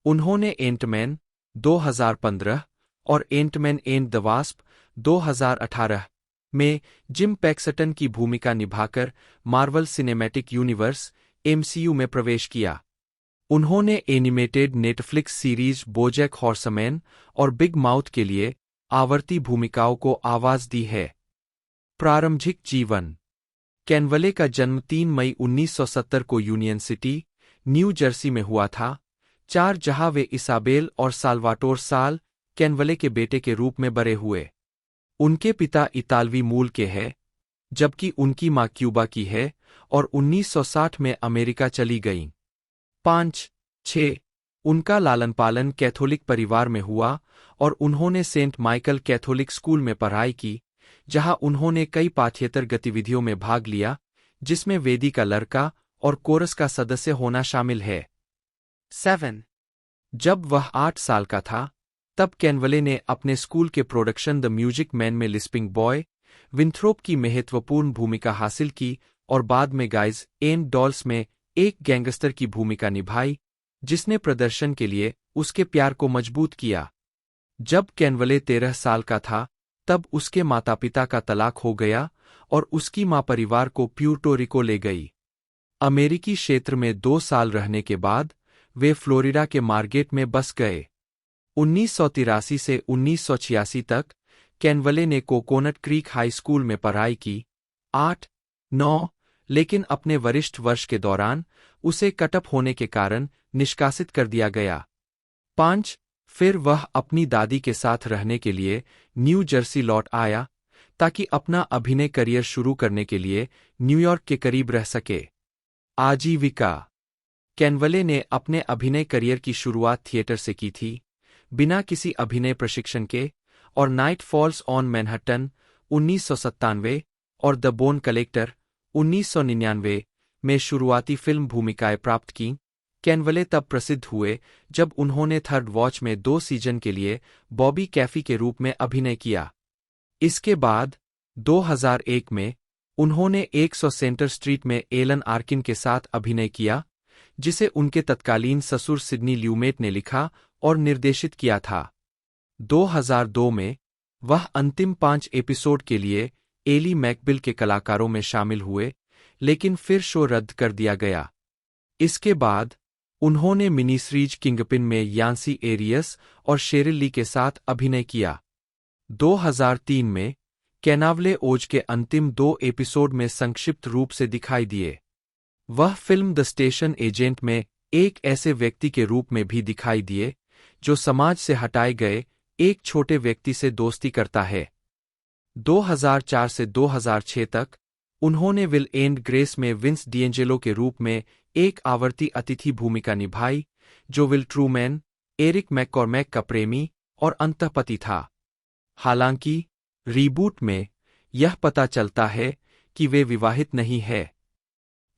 उन्होंने एंटमैन 2015 और एंटमैन एंड द वास्प 2018 में जिम पैक्सटन की भूमिका निभाकर मार्वल सिनेमैटिक यूनिवर्स MCU में प्रवेश किया। उन्होंने animated Netflix series BoJack horseman और बिग माउथ के लिए आवर्ती भूमिकाओं को आवाज दी है। प्रारंभिक जीवन। कैनवले का जन्म 3 मई 1970 को यूनियन सिटी, न्यू जर्सी में हुआ था, जहां वे इसाबेल और साल्वाटोर साल कैनवले के बेटे के रूप में बड़े हुए। उनके पिता इतालवी मूल के हैं, जबकि उनकी मां क्यूबा की है और 1960 में अमेरिका चली गईं। 5-6 उनका लालन पालन कैथोलिक परिवार में हुआ और उन्होंने सेंट माइकल कैथोलिक स्कूल में पढ़ाई की, जहां उन्होंने कई पाठ्येतर गतिविधियों में भाग लिया, जिसमें वेदी का लड़का और कोरस का सदस्य होना शामिल है। 7. जब वह 8 साल का था, तब कैनवले ने अपने स्कूल के प्रोडक्शन द म्यूजिक मैन में लिस्पिंग बॉय विंथ्रोप की महत्वपूर्ण भूमिका हासिल की और बाद में गाइज एंड डॉल्स में एक गैंगस्टर की भूमिका निभाई, जिसने प्रदर्शन के लिए उसके प्यार को मजबूत किया। जब कैनवले 13 साल का था, तब उसके माता पिता का तलाक हो गया और उसकी मां परिवार को प्यूर्टो रिको ले गई। अमेरिकी क्षेत्र में 2 साल रहने के बाद वे फ्लोरिडा के मार्गेट में बस गए। 1983 से 1986 तक कैनवले ने कोकोनट क्रीक हाई स्कूल में पढ़ाई की। 8-9 लेकिन अपने वरिष्ठ वर्ष के दौरान उसे कटअप होने के कारण निष्कासित कर दिया गया। 5 फिर वह अपनी दादी के साथ रहने के लिए न्यू जर्सी लौट आया, ताकि अपना अभिनय करियर शुरू करने के लिए न्यूयॉर्क के करीब रह सके। आजीविका। कैनवले ने अपने अभिनय करियर की शुरुआत थिएटर से की थी, बिना किसी अभिनय प्रशिक्षण के, और नाइट फॉल्स ऑन मैनहट्टन 1997 और द बोन कलेक्टर 1999 में शुरुआती फिल्म भूमिकाएं प्राप्त की। कैनवले तब प्रसिद्ध हुए जब उन्होंने थर्ड वॉच में 2 सीजन के लिए बॉबी कैफी के रूप में अभिनय किया। इसके बाद 2001 में उन्होंने 100 सेंटर स्ट्रीट में एलन आर्किन के साथ अभिनय किया, जिसे उनके तत्कालीन ससुर सिडनी ल्यूमेट ने लिखा और निर्देशित किया था। 2002 में वह अंतिम 5 एपिसोड के लिए एली मैकबिल के कलाकारों में शामिल हुए, लेकिन फिर शो रद्द कर दिया गया। इसके बाद उन्होंने मिनी सीरीज किंगपिन में यांसी एरियस और शेरिल ली के साथ अभिनय किया। 2003 में कैनावले ओज के अंतिम 2 एपिसोड में संक्षिप्त रूप से दिखाई दिए। वह फिल्म द स्टेशन एजेंट में एक ऐसे व्यक्ति के रूप में भी दिखाई दिए जो समाज से हटाए गए एक छोटे व्यक्ति से दोस्ती करता है। 2004 से 2006 तक उन्होंने विल एंड ग्रेस में विंस डिएंजेलो के रूप में एक आवर्ती अतिथि भूमिका निभाई, जो विल ट्रूमैन, एरिक मैककॉर्मैक का प्रेमी और अंतःपति था। हालांकि रीबूट में यह पता चलता है कि वे विवाहित नहीं है।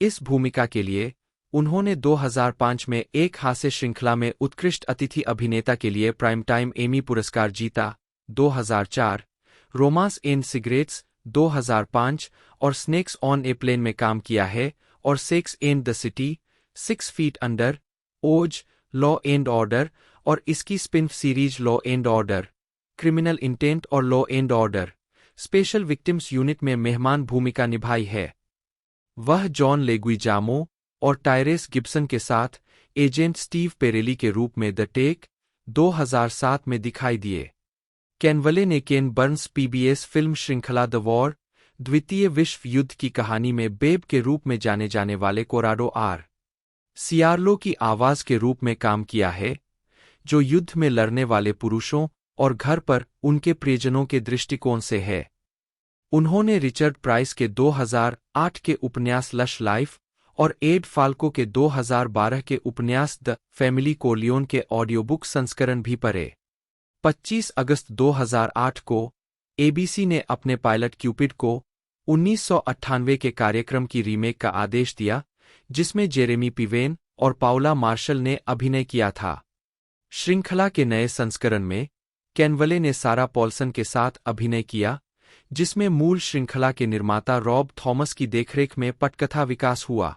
इस भूमिका के लिए उन्होंने 2005 में एक हास्य श्रृंखला में उत्कृष्ट अतिथि अभिनेता के लिए प्राइम टाइम एमी पुरस्कार जीता। 2004 रोमांस एंड सिगरेट्स 2005 और स्नेक्स ऑन ए प्लेन में काम किया है, और sex and the city, 6 feet under, Oz, law and order और इसकी spin series law and order, criminal intent और law and order, special victims unit में मेहमान भूमिका निभाई है। वह जॉन लेगुइजामो और टायरेस गिब्सन के साथ एजेंट स्टीव पेरेली के रूप में द टेक 2007 में दिखाई दिए। कैनवले ने केन बर्न्स PBS फिल्म श्रृंखला द वॉर, द्वितीय विश्व युद्ध की कहानी में बेब के रूप में जाने जाने वाले कोराडो आर. सियार्लो की आवाज के रूप में काम किया है, जो युद्ध में लड़ने वाले पुरुषों और घर पर उनके प्रियजनों के दृष्टिकोण से है। उन्होंने रिचर्ड प्राइस के 2008 के उपन्यास लश लाइफ और एड फाल्को के 2012 के उपन्यास द फैमिली कोलियोन के ऑडियोबुक संस्करण भी पढ़े। 25 अगस्त 2008 को ABC ने अपने पायलट क्यूपिड को 1998 के कार्यक्रम की रीमेक का आदेश दिया, जिसमें जेरेमी पिवेन और पाउला मार्शल ने अभिनय किया था। श्रृंखला के नए संस्करण में कैनवले ने सारा पॉल्सन के साथ अभिनय किया, जिसमें मूल श्रृंखला के निर्माता रॉब थॉमस की देखरेख में पटकथा विकास हुआ।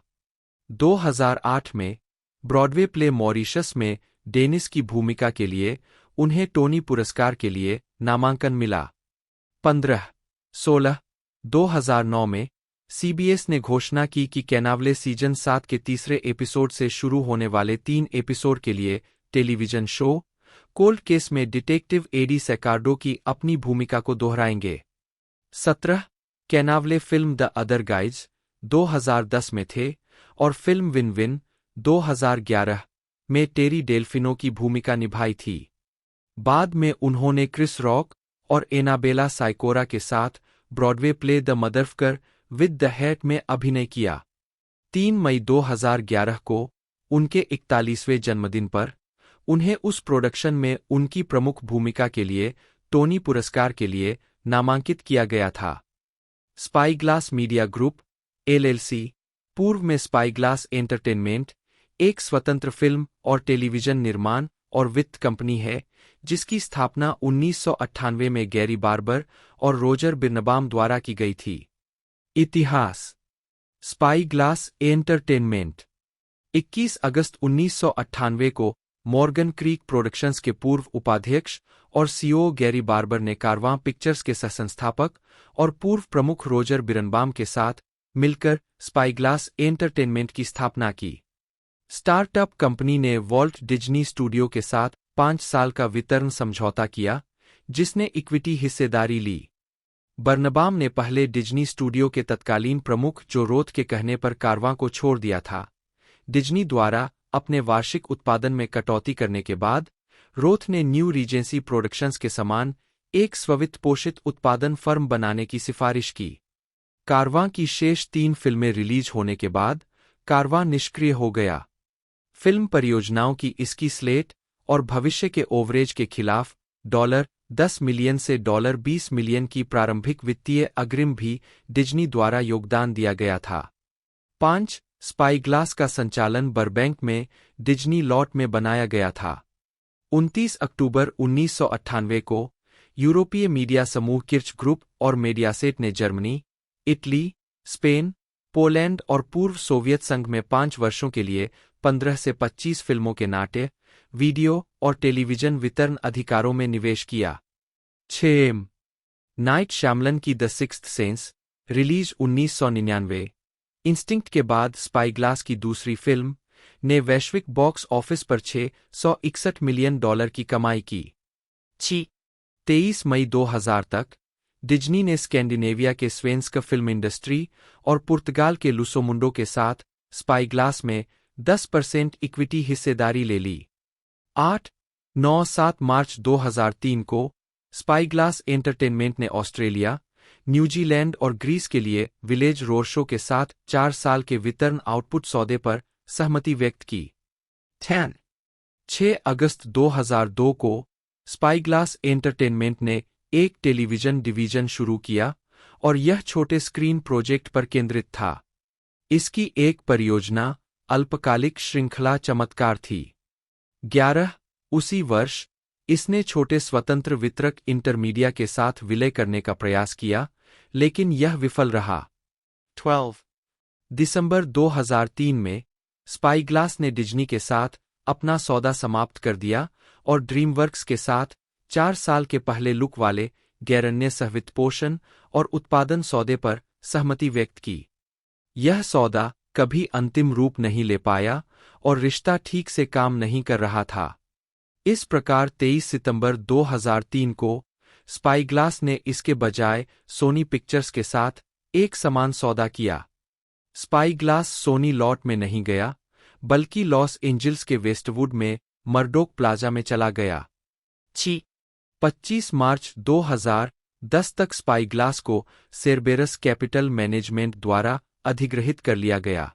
2008 में ब्रॉडवे प्ले मॉरिशस में डेनिस की भूमिका के लिए उन्हें टोनी पुरस्कार के लिए नामांकन मिला। 15/16 2009 में सीबीएस ने घोषणा की कि कैनावले सीजन 7 के तीसरे एपिसोड से शुरू होने वाले 3 एपिसोड के लिए टेलीविजन शो कोल्ड केस में डिटेक्टिव एडी सेकार्डो की अपनी भूमिका को दोहराएंगे। 17 कैनावले फिल्म द अदर गाइज 2010 में थे और फिल्म विन विन 2011 में टेरी डेल्फिनो की भूमिका निभाई थी। बाद में उन्होंने क्रिस रॉक और एनाबेला साइकोरा के साथ Broadway play the motherfucker with the hat में अभिनय किया। 3 मई 2011 को उनके 41वें जन्मदिन पर उन्हें उस प्रोडक्शन में उनकी प्रमुख भूमिका के लिए टोनी पुरस्कार के लिए नामांकित किया गया था। स्पाईग्लास मीडिया ग्रुप एलएलसी, पूर्व में स्पाईग्लास एंटरटेनमेंट, एक स्वतंत्र फिल्म और टेलीविजन निर्माण और वित्त कंपनी है जिसकी स्थापना 1998 में गैरी बार्बर और रोजर बिर्नबाम द्वारा की गई थी। इतिहास। स्पाईग्लास एंटरटेनमेंट 21 अगस्त 1998 को मॉर्गन क्रीक प्रोडक्शंस के पूर्व उपाध्यक्ष और सीईओ गैरी बार्बर ने कारवां पिक्चर्स के सहसंस्थापक और पूर्व प्रमुख रोजर बिरनबाम के साथ मिलकर स्पाईग्लास एंटरटेनमेंट की स्थापना की। स्टार्टअप कंपनी ने वॉल्ट डिज्नी स्टूडियो के साथ 5 साल का वितरण समझौता किया, जिसने इक्विटी हिस्सेदारी ली। बर्नबाम ने पहले डिज्नी स्टूडियो के तत्कालीन प्रमुख जो रोथ के कहने पर कारवां को छोड़ दिया था। डिज्नी द्वारा अपने वार्षिक उत्पादन में कटौती करने के बाद रोथ ने न्यू रीजेंसी प्रोडक्शंस के समान एक स्ववित्त पोषित उत्पादन फर्म बनाने की सिफारिश की। कारवां की शेष 3 फिल्में रिलीज होने के बाद कारवां निष्क्रिय हो गया। फिल्म परियोजनाओं की इसकी स्लेट और भविष्य के ओवरेज के खिलाफ $10 मिलियन से $20 मिलियन की प्रारंभिक वित्तीय अग्रिम भी डिज्नी द्वारा योगदान दिया गया था। 5 स्पाईग्लास का संचालन बरबैंक में डिज्नी लॉट में बनाया गया था। 29 अक्टूबर 1998 को यूरोपीय मीडिया समूह किर्च ग्रुप और मीडियासेट ने जर्मनी, इटली, स्पेन, पोलैंड और पूर्व सोवियत संघ में 5 वर्षों के लिए 15 से 25 फिल्मों के नाट्य, वीडियो और टेलीविजन वितरण अधिकारों में निवेश किया। 6 नाइट श्यामलन की the sixth sense, release 1999। Instinct के बाद स्पाईग्लास की दूसरी फिल्म ने वैश्विक बॉक्स ऑफिस पर $661 मिलियन की कमाई की। 23 मई 2000 तक डिज्नी ने स्कैंडिनेविया के स्वेंस्क फिल्म इंडस्ट्री और पुर्तगाल के लुसोमुंडो के साथ स्पाईग्लास में 10% इक्विटी हिस्सेदारी ले ली। 8-9-7 मार्च 2003 को स्पाईग्लास एंटरटेनमेंट ने ऑस्ट्रेलिया, न्यूजीलैंड और ग्रीस के लिए विलेज रोड शो के साथ 4 साल के वितरण आउटपुट सौदे पर सहमति व्यक्त की। 6 अगस्त 2002 को स्पाईग्लास एंटरटेनमेंट ने एक टेलीविजन डिवीजन शुरू किया और यह छोटे स्क्रीन प्रोजेक्ट पर केंद्रित था। इसकी एक परियोजना अल्पकालिक श्रृंखला चमत्कार थी। 11 उसी वर्ष इसने छोटे स्वतंत्र वितरक इंटरमीडिया के साथ विलय करने का प्रयास किया, लेकिन यह विफल रहा। 12 दिसंबर 2003 में स्पाईग्लास ने डिज्नी के साथ अपना सौदा समाप्त कर दिया और ड्रीमवर्क्स के साथ 4 साल के पहले लुक वाले गैरन्य सहवित्तपोषण और उत्पादन सौदे पर सहमति व्यक्त की। यह सौदा कभी अंतिम रूप नहीं ले पाया और रिश्ता ठीक से काम नहीं कर रहा था। इस प्रकार 23 सितंबर 2003 को स्पाईग्लास ने इसके बजाय सोनी पिक्चर्स के साथ एक समान सौदा किया। स्पाईग्लास सोनी लॉट में नहीं गया, बल्कि लॉस एंजिल्स के वेस्टवुड में मर्डोक प्लाजा में चला गया। 25 मार्च 2010 तक स्पाईग्लास को सेरबेरस कैपिटल मैनेजमेंट द्वारा अधिग्रहित कर लिया गया।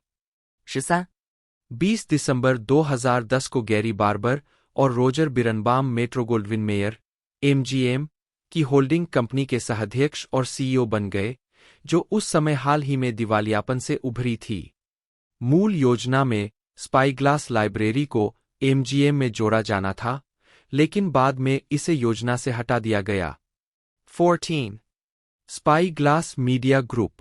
20 दिसंबर 2010 को गैरी बार्बर और Roger Birnbaum Metro Goldwyn Mayer (MGM) की होल्डिंग कंपनी के सहाध्यक्ष और सीईओ बन गए, जो उस समय हाल ही में दिवालियापन से उभरी थी। मूल योजना में स्पाईग्लास लाइब्रेरी को MGM में जोड़ा जाना था, लेकिन बाद में इसे योजना से हटा दिया गया। 14 स्पाईग्लास मीडिया ग्रुप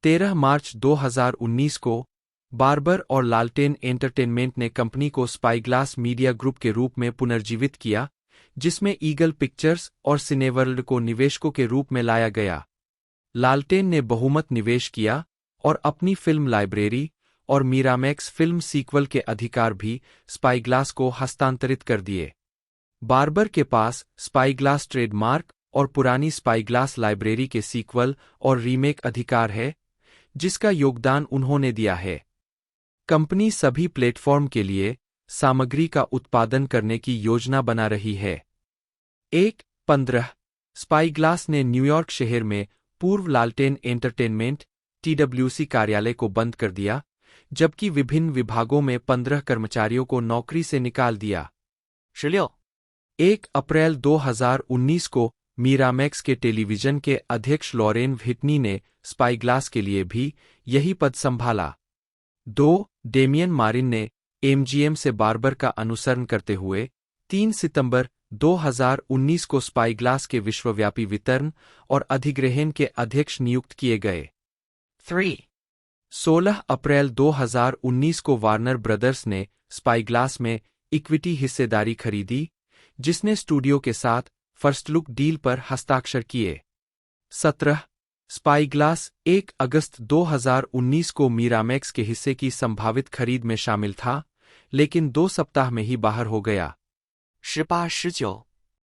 13 मार्च 2019 को बार्बर और लालटेन एंटरटेनमेंट ने कंपनी को स्पाईग्लास मीडिया ग्रुप के रूप में पुनर्जीवित किया, जिसमें ईगल पिक्चर्स और सिनेवर्ल्ड को निवेशकों के रूप में लाया गया। लालटेन ने बहुमत निवेश किया और अपनी फिल्म लाइब्रेरी और मीरामैक्स फिल्म सीक्वल के अधिकार भी स्पाईग्लास को हस्तांतरित कर दिए। बार्बर के पास स्पाईग्लास ट्रेडमार्क और पुरानी स्पाईग्लास लाइब्रेरी के सीक्वल और रीमेक अधिकार है, जिसका योगदान उन्होंने दिया है। कंपनी सभी प्लेटफॉर्म के लिए सामग्री का उत्पादन करने की योजना बना रही है। 1-15 स्पाईग्लास ने न्यूयॉर्क शहर में पूर्व लालटेन एंटरटेनमेंट TWC कार्यालय को बंद कर दिया, जबकि विभिन्न विभागों में 15 कर्मचारियों को नौकरी से निकाल दिया। 16 1 अप्रैल 2019 को मीरामैक्स के टेलीविजन के अध्यक्ष लॉरेन व्हिटनी ने स्पाईग्लास के लिए भी यही पद संभाला। 2 डेमियन मारिन ने MGM से बार्बर का अनुसरण करते हुए 3 सितंबर 2019 को स्पाईग्लास के विश्वव्यापी वितरण और अधिग्रहण के अध्यक्ष नियुक्त किए गए। 3 16 अप्रैल 2019 को वार्नर ब्रदर्स ने स्पाईग्लास में इक्विटी हिस्सेदारी खरीदी, जिसने स्टूडियो के साथ फर्स्ट लुक डील पर हस्ताक्षर किए। 17 स्पाईग्लास 1 अगस्त 2019 को मीरामैक्स के हिस्से की संभावित खरीद में शामिल था, लेकिन 2 सप्ताह में ही बाहर हो गया। 18-19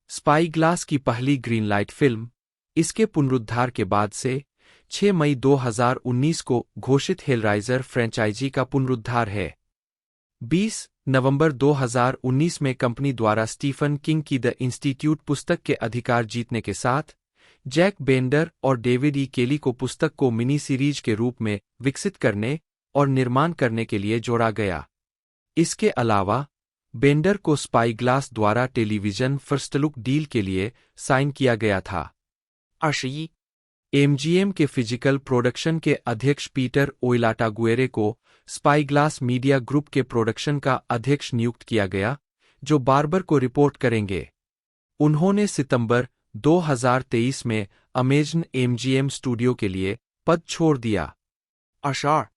स्पाईग्लास की पहली ग्रीन लाइट फिल्म इसके पुनरुद्धार के बाद से 6 मई 2019 को घोषित हेलराइजर फ्रेंचाइजी का पुनरुद्धार है। 20 नवंबर 2019 में कंपनी द्वारा स्टीफन किंग की द इंस्टीट्यूट पुस्तक के अधिकार जीतने के साथ जैक बेंडर और डेविड ई केली को पुस्तक को मिनी सीरीज के रूप में विकसित करने और निर्माण करने के लिए जोड़ा गया। इसके अलावा बेंडर को स्पाईग्लास द्वारा टेलीविजन फर्स्ट लुक डील के लिए साइन किया गया था। 21 MGM के फिजिकल प्रोडक्शन के अध्यक्ष पीटर ओइलाटागुएरे को स्पाईग्लास मीडिया ग्रुप के प्रोडक्शन का अध्यक्ष नियुक्त किया गया, जो बार्बर को रिपोर्ट करेंगे। उन्होंने सितंबर 2023 में अमेजन MGM स्टूडियो के लिए पद छोड़ दिया। 22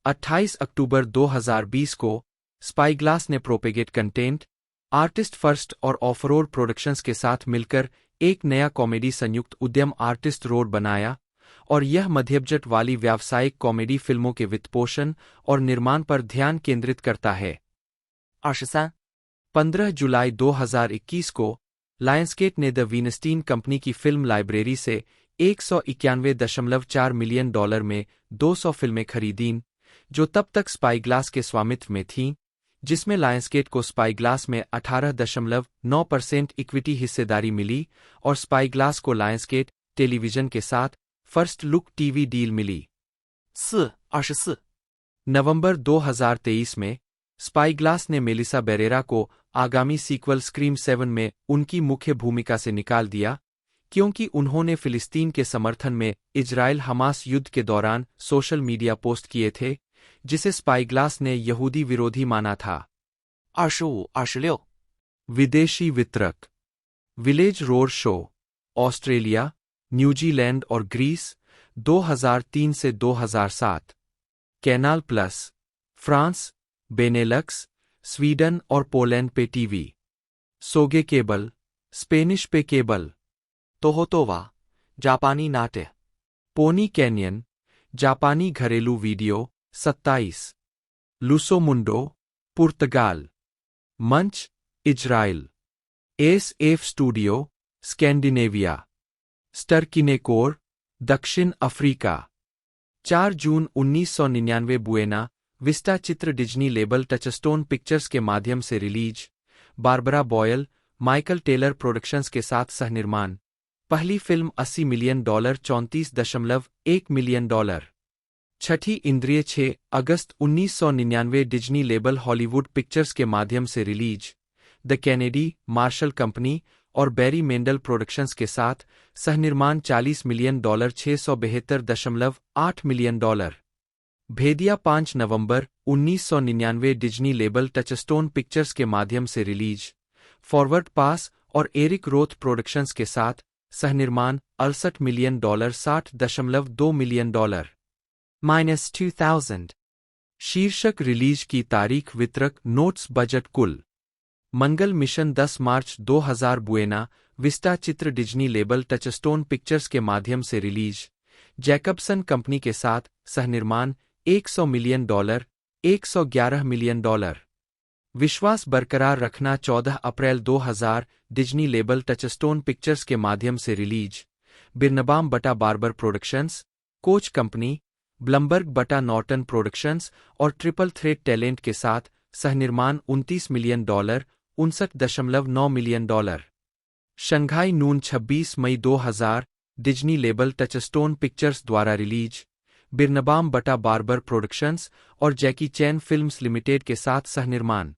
28 अक्टूबर 2020 को स्पाईग्लास ने प्रोपेगेट कंटेंट, आर्टिस्ट फर्स्ट और ऑफरोड प्रोडक्शंस के साथ मिलकर एक नया कॉमेडी संयुक्त उद्यम आर्टिस्ट रोड बनाया, और यह मध्यबजट वाली व्यावसायिक कॉमेडी फिल्मों के वित्तपोषण और निर्माण पर ध्यान केंद्रित करता है। 23 15 जुलाई 2021 को लायंसगेट ने द वीनस्टीन कंपनी की फिल्म लाइब्रेरी से $191.4 मिलियन में 200 फिल्में खरीदीं, जो तब तक स्पाईग्लास के स्वामित्व में थीं, जिसमें लायंसगेट को स्पाईग्लास में 18.9% इक्विटी हिस्सेदारी मिली और स्पाईग्लास को लायंसगेट टेलीविजन के साथ फर्स्ट लुक टीवी डील मिली। 24 नवंबर 2023 में स्पाईग्लास ने मेलिसा बेरेरा को आगामी सीक्वल स्क्रीम 7 में उनकी मुख्य भूमिका से निकाल दिया, क्योंकि उन्होंने फिलिस्तीन के समर्थन में इजराइल हमास युद्ध के दौरान सोशल मीडिया पोस्ट किए थे, जिसे स्पाईग्लास ने यहूदी विरोधी माना था। 25-26 विदेशी वितरक village road show, Australia, New Zealand और ग्रीस 2003 से 2007, canal plus, France, Benelux, Sweden और पोलैंड पे टीवी, सोगे केबल, स्पेनिश पे केबल, तोहोतोवा जापानी नाट्य, पोनी कैनियन, जापानी घरेलू वीडियो 27, लुसोमुंडो, पुर्तगाल, मंच, Israel, SF studio, Scandinavia, Sterkinekor, दक्षिण अफ्रीका। 4 जून 1999 बुएना विस्टा चित्र डिज्नी लेबल टचस्टोन पिक्चर्स के माध्यम से release, Barbara Boyle, Michael Taylor productions के साथ सहनिर्माण, पहली फिल्म $80 मिलियन, $34.1 मिलियन। छठी इंद्रिय 6 अगस्त 1999 डिज्नी लेबल हॉलीवुड पिक्चर्स के माध्यम से release, the Kennedy, Marshall company और बैरी मेंडल प्रोडक्शंस के साथ सहनिर्माण $40 मिलियन, $672.8 मिलियन। भेदिया 5 नवंबर 1999 डिज्नी लेबल टचस्टोन पिक्चर्स के माध्यम से रिलीज, फॉरवर्ड पास और एरिक रोथ प्रोडक्शंस के साथ सहनिर्माण $68 मिलियन, $60.2 मिलियन। -2000 शीर्षक रिलीज की तारीख वितरक नोट्स बजट कुल मंगल मिशन 10 मार्च 2000 बुएना विस्टा चित्र डिज्नी लेबल टचस्टोन पिक्चर्स के माध्यम से रिलीज। जैकबसन कंपनी के साथ सहनिर्माण $100 मिलियन, $111 मिलियन। विश्वास बरकरार रखना 14 अप्रैल 2000 डिज्नी लेबल टचस्टोन पिक्चर्स के माध्यम से रिलीज। बिरनबाम बटा Barber productions, coach company, Blumberg बटा नॉर्टन प्रोडक्शंस और ट्रिपल थ्रेट टैलेंट के साथ सहनिर्माण $29 मिलियन, $59.9 मिलियन। शंघाई नून 26 मई 2000 डिज्नी लेबल टचस्टोन पिक्चर्स द्वारा रिलीज। बिरनबाम बटा बार्बर प्रोडक्शंस और जैकी चैन फिल्म्स लिमिटेड के साथ सहनिर्माण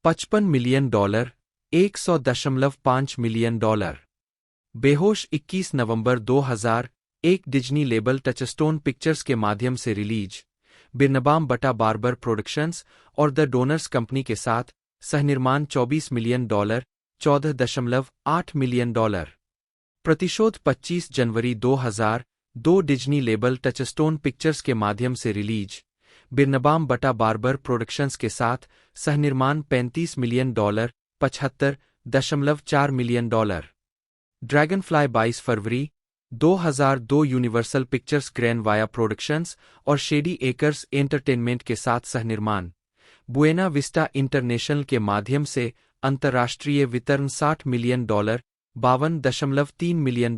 $55 मिलियन, $100.5 मिलियन। बेहोश 21 नवंबर 2001 डिज्नी लेबल टचस्टोन पिक्चर्स के माध्यम से रिलीज। बिरनबाम बटा बार्बर प्रोडक्शंस और द डोनर्स कंपनी के साथ सहनिर्माण $24 मिलियन, $14.8 मिलियन। प्रतिशोध 25 जनवरी 2002 डिज्नी लेबल टचस्टोन पिक्चर्स के माध्यम से रिलीज। बिरनबाम बटा बार्बर प्रोडक्शंस के साथ सहनिर्माण $35 मिलियन, $75.4 मिलियन। ड्रैगनफ्लाई 22 फरवरी 2002 universal pictures grand via productions और शेडी एकर्स एंटरटेनमेंट के साथ सहनिर्माण। बुएना विस्टा इंटरनेशनल के माध्यम से अंतर्राष्ट्रीय वितरण $60 मिलियन, $52.3 मिलियन।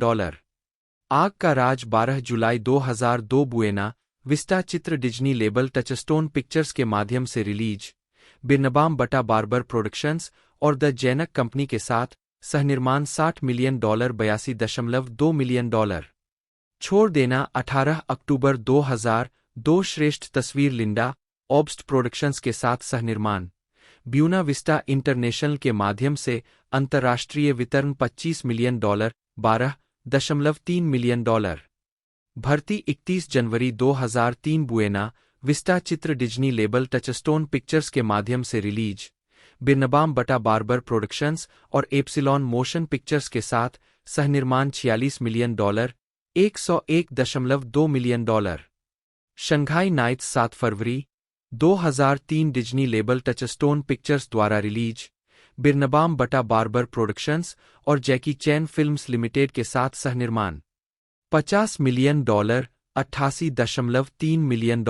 आग का राज 12 जुलाई 2002 बुएना विस्टा चित्र डिज्नी लेबल टचस्टोन पिक्चर्स के माध्यम से रिलीज। बिरनबाम बटा बार्बर प्रोडक्शंस और द जैनक कंपनी के साथ सहनिर्माण $60 मिलियन, $82.2 मिलियन। छोड़ देना 18 अक्टूबर 2002 श्रेष्ठ तस्वीर लिंडा ऑब्स्ट प्रोडक्शंस के साथ सहनिर्माण। ब्यूना विस्टा इंटरनेशनल के माध्यम से अंतर्राष्ट्रीय वितरण $25 मिलियन, $12.3 मिलियन। भर्ती 31 जनवरी 2003 बुएना विस्टा चित्र डिज्नी लेबल टचस्टोन पिक्चर्स के माध्यम से रिलीज। बिरनबाम बटा बार्बर प्रोडक्शंस और एप्सिलॉन मोशन पिक्चर्स के साथ सहनिर्माण $46 मिलियन, $101.2 मिलियन। शंघाई नाइट्स 7 फरवरी 2003 डिज्नी लेबल टचस्टोन पिक्चर्स द्वारा रिलीज। बिरनबाम बटा बार्बर प्रोडक्शंस और जैकी चैन फिल्म्स लिमिटेड के साथ सहनिर्माण $50 मिलियन, $88.3 मिलियन।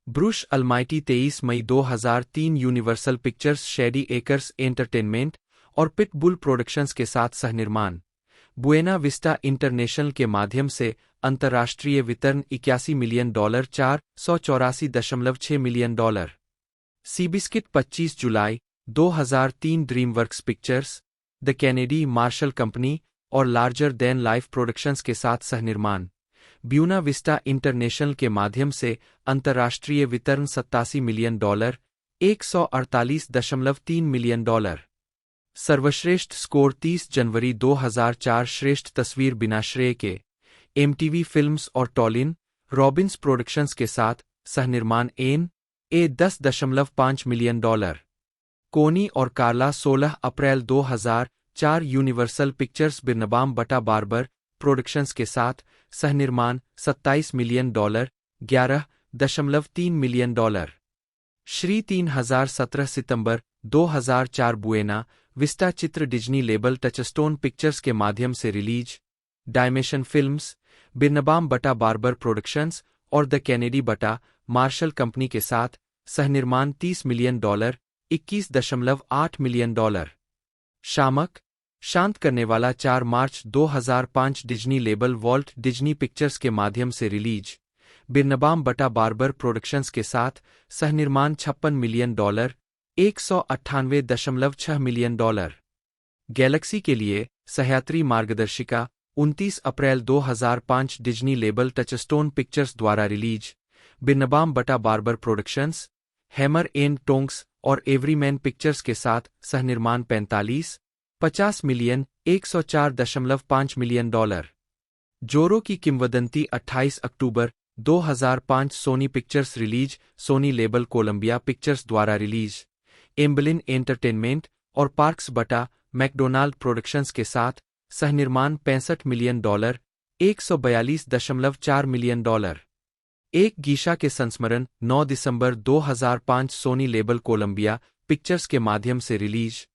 ब्रूश अलमाइटी 23 मई 2003 universal pictures shady acres entertainment और पिटबुल प्रोडक्शंस के साथ सहनिर्माण। बुएना विस्टा इंटरनेशनल के माध्यम से अंतर्राष्ट्रीय वितरण $81 मिलियन, $484.6 मिलियन। सीबिस्किट 25 जुलाई 2003 DreamWorks pictures, the Kennedy Marshall company और लार्जर देन लाइफ प्रोडक्शंस के साथ सहनिर्माण। ब्यूना विस्टा इंटरनेशनल के माध्यम से अंतर्राष्ट्रीय वितरण $87 मिलियन, $148.3 मिलियन। सर्वश्रेष्ठ स्कोर 30 जनवरी 2004 श्रेष्ठ तस्वीर बिना श्रेय के एमटीवी फिल्म्स और टॉलिन रॉबिन्स प्रोडक्शंस के साथ सहनिर्माण ए $10.5 मिलियन। कोनी और कार्ला 16 अप्रैल 2004 यूनिवर्सल पिक्चर्स बिरनबाम बटा बार्बर प्रोडक्शंस के साथ सहनिर्माण $27 मिलियन, $11.3 मिलियन। श्री 3017 सितंबर 2004 बुएना विस्टा चित्र डिज्नी लेबल टचस्टोन पिक्चर्स के माध्यम से रिलीज। डायमेशन फिल्म्स, बिरनबाम बटा बार्बर प्रोडक्शंस और द कैनेडी बटा मार्शल कंपनी के साथ सहनिर्माण $30 मिलियन, $21.8 मिलियन। शामक, शांत करने वाला 4 मार्च 2005 Disney label Walt Disney pictures के माध्यम से रिलीज। बिरनबाम बटा बार्बर प्रोडक्शंस के साथ सहनिर्माण $56 मिलियन, $198.6 मिलियन। गैलेक्सी के लिए सहयात्री मार्गदर्शिका 29 अप्रैल 2005 डिज्नी लेबल टचस्टोन पिक्चर्स द्वारा रिलीज। बिरनबाम बटा Barber productions, hammer and tongs और एवरीमैन पिक्चर्स के साथ सहनिर्माण $50 मिलियन, $104.5 मिलियन। जोरो की किंवदंती 28 अक्टूबर 2005 Sony Pictures release. Sony label Columbia Pictures द्वारा रिलीज। एम्बलिन एंटरटेनमेंट और पार्क्स बटा मैकडोनाल्ड प्रोडक्शंस के साथ सहनिर्माण $65 मिलियन, $142.4 मिलियन। एक गीशा के संस्मरण 9 दिसंबर 2005 सोनी लेबल कोलंबिया पिक्चर्स के माध्यम से release,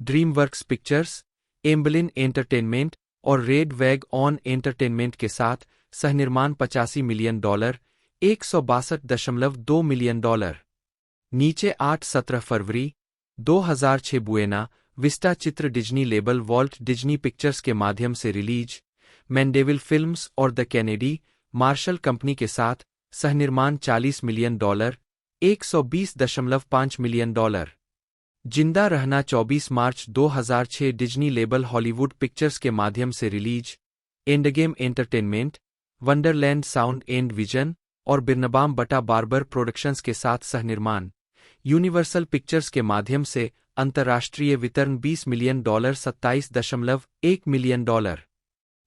DreamWorks Pictures, Amblin Entertainment और रेड वैग ऑन एंटरटेनमेंट के साथ सहनिर्माण $85 मिलियन, $162.2 मिलियन। नीचे 8-17 फरवरी 2006 बुएना विस्टा चित्र Disney label Walt Disney pictures के माध्यम से रिलीज, मैंडेविल फिल्म्स और द कैनेडी मार्शल कंपनी के साथ सहनिर्माण $40 मिलियन, $120.5 मिलियन। जिंदा रहना 24 मार्च 2006 डिज्नी लेबल हॉलीवुड पिक्चर्स के माध्यम से release, Endgame entertainment, Wonderland sound and vision और बिरनबाम बटा बार्बर प्रोडक्शंस के साथ सहनिर्माण, यूनिवर्सल पिक्चर्स के माध्यम से अंतर्राष्ट्रीय वितरण $20 मिलियन, $27.1 मिलियन।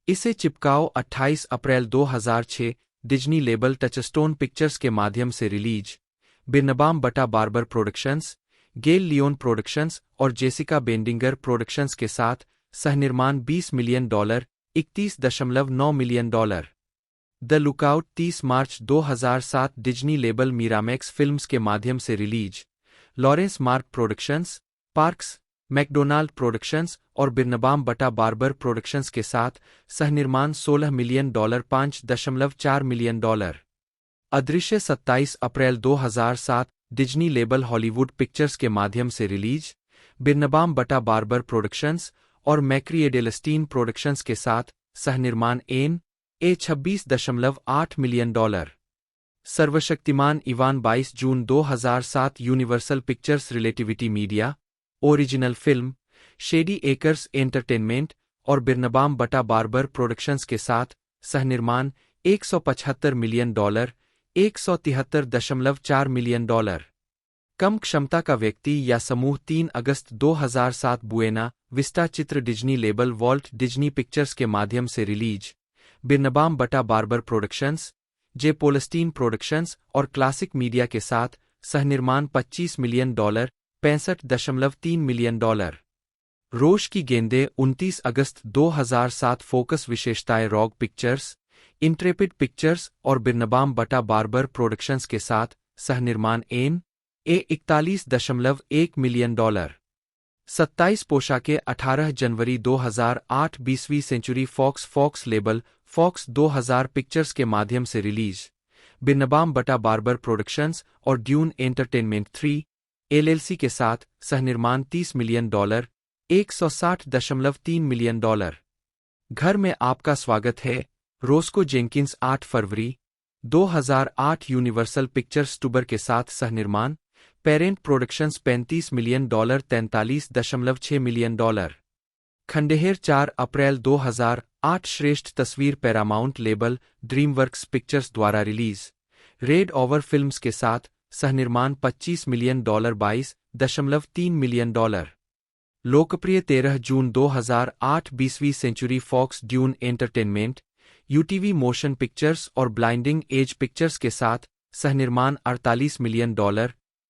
इसे चिपकाओ 28 अप्रैल 2006 डिज्नी लेबल टचस्टोन पिक्चर्स के माध्यम से रिलीज, बिरनबाम बटा Barber productions, Gail Lyon productions और जेसिका बेंडिंगर प्रोडक्शंस के साथ सहनिर्माण $20 मिलियन, $31.9 मिलियन। द लुकआउट 30 मार्च 2007 डिज्नी लेबल मीरामैक्स फिल्म्स के माध्यम से release, Lawrence Mark productions, Parkes MacDonald productions और बिरनबाम बटा बार्बर प्रोडक्शंस के साथ सहनिर्माण $16 मिलियन, $5.4 मिलियन। अदृश्य 27 अप्रैल 2007 डिज्नी लेबल हॉलीवुड पिक्चर्स के माध्यम से रिलीज, बिरनबाम बटा बार्बर प्रोडक्शंस और मैक्री एडेलस्टीन प्रोडक्शंस के साथ सहनिर्माण $26.8 मिलियन। सर्वशक्तिमान इवान 22 जून 2007 universal pictures relativity media original film, shady acres entertainment और बिरनबाम बटा बार्बर प्रोडक्शंस के साथ सहनिर्माण $175 मिलियन, $173.4 मिलियन। कम क्षमता का व्यक्ति या समूह 3 अगस्त 2007 बुएना विस्टा चित्र Disney label Walt Disney pictures के माध्यम से रिलीज, बिरनबाम बटा बार्बर प्रोडक्शंस, जे पोलस्टीन प्रोडक्शंस और क्लासिक मीडिया के साथ सहनिर्माण $25 मिलियन, $65.3 मिलियन। रोश की गेंदें 29 अगस्त 2007 फोकस विशेषताएं रॉग पिक्चर्स, इंट्रेपिड पिक्चर्स और बिरनबाम बटा बार्बर प्रोडक्शंस के साथ सहनिर्माण $41.1 मिलियन। 27 पोशाकें 18 जनवरी 2008 20वीं century Fox label Fox 2000 pictures के माध्यम से रिलीज, बिरनबाम बटा बार्बर प्रोडक्शंस और ड्यून एंटरटेनमेंट 3 LLC के साथ सहनिर्माण $30 मिलियन, $160.3 मिलियन। घर में आपका स्वागत है। रोस्को जेंकिंस 8 फरवरी 2008 यूनिवर्सल पिक्चर्स टूबर के साथ सहनिर्माण, पेरेंट प्रोडक्शंस $35 मिलियन, $43.6 मिलियन। खंडेर 4 अप्रैल 2008 श्रेष्ठ तस्वीर पैरामाउंट लेबल ड्रीमवर्क्स पिक्चर्स द्वारा रिलीज, रेड ओवर फिल्म्स के साथ सहनिर्माण $25 मिलियन, $22.3 मिलियन। लोकप्रिय 13 जून 2008 20वीं century Fox Dune entertainment, UTV motion pictures और ब्लाइंडिंग एज पिक्चर्स के साथ सहनिर्माण $48 मिलियन,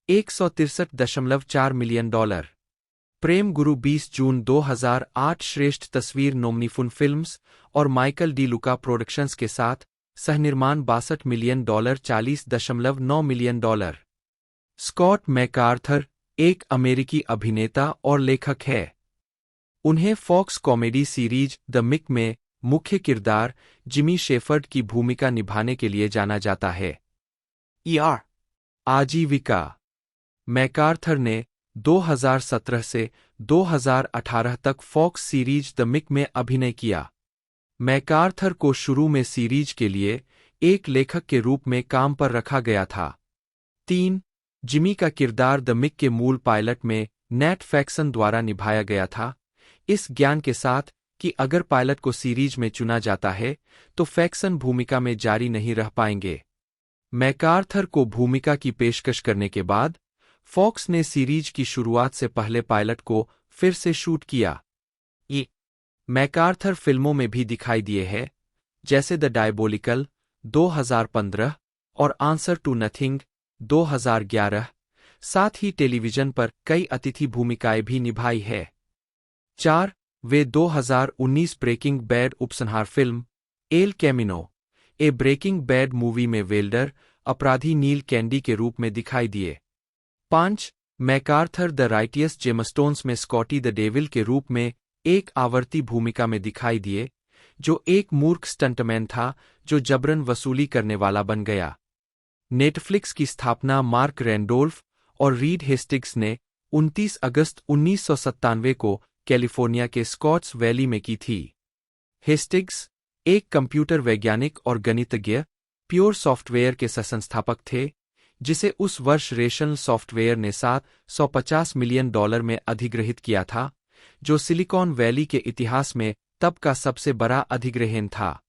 $163.4 मिलियन। प्रेम गुरु 20 जून 2008 श्रेष्ठ तस्वीर नोमनीफुन फिल्म्स और माइकल डी लुका प्रोडक्शंस के साथ सहनिर्माण $62 मिलियन, $40.9 मिलियन। स्कॉट मैकार्थर एक अमेरिकी अभिनेता और लेखक है। उन्हें Fox comedy series the Mick में मुख्य किरदार जिमी शेफर्ड की भूमिका निभाने के लिए जाना जाता है। ER आजीविका मैकार्थर ने 2017 से 2018 तक फॉक्स सीरीज द मिक में अभिनय किया। मैकार्थर को शुरू में सीरीज के लिए एक लेखक के रूप में काम पर रखा गया था। 3 जिमी का किरदार द मिक के मूल पायलट में नेट फैक्सन द्वारा निभाया गया था, इस ज्ञान के साथ कि अगर पायलट को सीरीज में चुना जाता है तो फैक्सन भूमिका में जारी नहीं रह पाएंगे। मैकार्थर को भूमिका की पेशकश करने के बाद फॉक्स ने सीरीज की शुरुआत से पहले पायलट को फिर से शूट किया। ये मैकार्थर फिल्मों में भी दिखाई दिए हैं, जैसे द डायबोलिकल 2015 और आंसर टू नथिंग 2011। साथ ही टेलीविजन पर कई अतिथि भूमिकाएं भी निभाई है। 4 वे 2019 ब्रेकिंग बैड उपसंहार फिल्म एल कैमिनो ए ब्रेकिंग बैड मूवी में वेल्डर अपराधी नील कैंडी के रूप में दिखाई दिए। 5 मैकार्थर द राइटियस जेमस्टोन्स में स्कॉटी द डेविल के रूप में एक आवर्ती भूमिका में दिखाई दिए, जो एक मूर्ख स्टंटमैन था जो जबरन वसूली करने वाला बन गया। नेटफ्लिक्स की स्थापना मार्क रैंडोल्फ और रीड हेस्टिग्स ने 29 अगस्त 1997 को कैलिफोर्निया के स्कॉट्स वैली में की थी। हेस्टिग्स एक कंप्यूटर वैज्ञानिक और गणितज्ञ, प्योर सॉफ्टवेयर के सहसंस्थापक थे, जिसे उस वर्ष रेशनल सॉफ्टवेयर ने $750 मिलियन में अधिग्रहित किया था, जो सिलिकॉन वैली के इतिहास में तब का सबसे बड़ा अधिग्रहण था।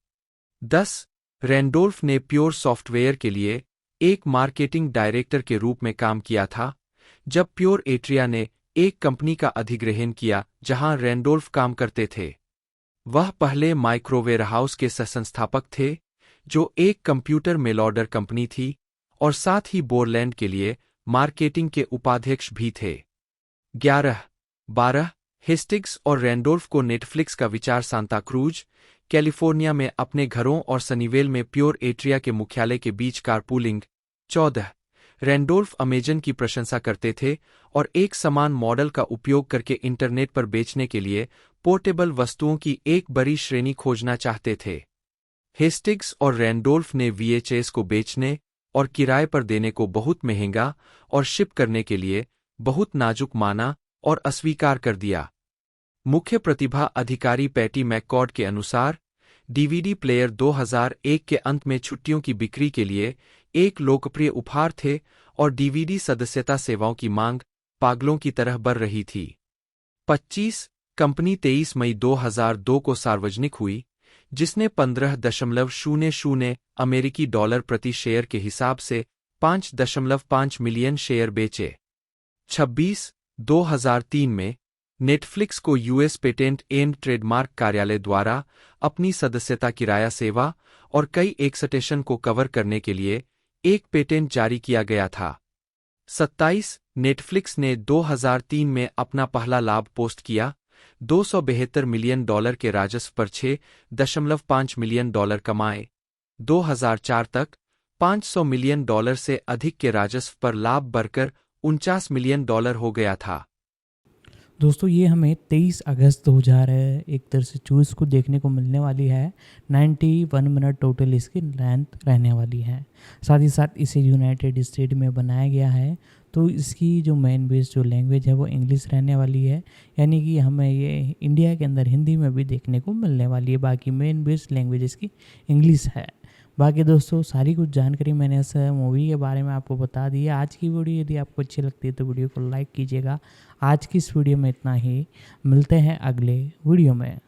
10 रैंडोल्फ ने प्योर सॉफ्टवेयर के लिए एक मार्केटिंग डायरेक्टर के रूप में काम किया था, जब प्योर एट्रिया ने एक कंपनी का अधिग्रहण किया जहां रैंडोल्फ काम करते थे। वह पहले माइक्रोवेयरहाउस के सहसंस्थापक थे, जो एक कंप्यूटर मेलऑर्डर कंपनी थी, और साथ ही बोरलैंड के लिए मार्केटिंग के उपाध्यक्ष भी थे। 11-12 हेस्टिग्स और रैंडोल्फ को नेटफ्लिक्स का विचार सांता क्रूज, कैलिफोर्निया में अपने घरों और सनीवेल में प्योर एट्रिया के मुख्यालय के बीच कारपूलिंग। 14 रैंडोल्फ अमेजन की प्रशंसा करते थे और एक समान मॉडल का उपयोग करके इंटरनेट पर बेचने के लिए पोर्टेबल वस्तुओं की एक बड़ी श्रेणी खोजना चाहते थे। हेस्टिग्स और रैंडोल्फ ने VHS को बेचने और किराए पर देने को बहुत महंगा और शिप करने के लिए बहुत नाजुक माना और अस्वीकार कर दिया। मुख्य प्रतिभा अधिकारी पैटी मैककॉर्ड के अनुसार, DVD प्लेयर 2001 के अंत में छुट्टियों की बिक्री के लिए एक लोकप्रिय उपहार थे और DVD सदस्यता सेवाओं की मांग पागलों की तरह बढ़ रही थी। 25 कंपनी 23 मई 2002 को सार्वजनिक हुई, जिसने 15.00 अमेरिकी डॉलर प्रति शेयर के हिसाब से 5.5 मिलियन शेयर बेचे। 26 2003 में नेटफ्लिक्स को US पेटेंट एंड ट्रेडमार्क कार्यालय द्वारा अपनी सदस्यता किराया सेवा और कई एक्सटेंशन को कवर करने के लिए एक पेटेंट जारी किया गया था। 27 नेटफ्लिक्स ने 2003 में अपना पहला लाभ पोस्ट किया, $272 मिलियन के राजस्व पर $6.5 मिलियन कमाए। 2004 तक $500 मिलियन से अधिक के राजस्व पर लाभ बढ़कर $49 मिलियन हो गया था। दोस्तों ये हमें 23 अगस्त 2024 को देखने को मिलने वाली है। 91 मिनट टोटल इसकी लेंथ रहने वाली है। साथ ही साथ इसे यूनाइटेड स्टेट में बनाया गया है, तो इसकी जो मेन बेस जो लैंग्वेज है वो इंग्लिश रहने वाली है, यानी कि हमें ये इंडिया के अंदर हिंदी में भी देखने को मिलने वाली है। बाकी मेन बेस लैंग्वेज इसकी इंग्लिश है। बाकी दोस्तों सारी कुछ जानकारी मैंने इस मूवी के बारे में आपको बता दी है। आज की वीडियो यदि आपको अच्छी लगती है तो वीडियो को लाइक कीजिएगा। आज की इस वीडियो में इतना ही, मिलते हैं अगले वीडियो में।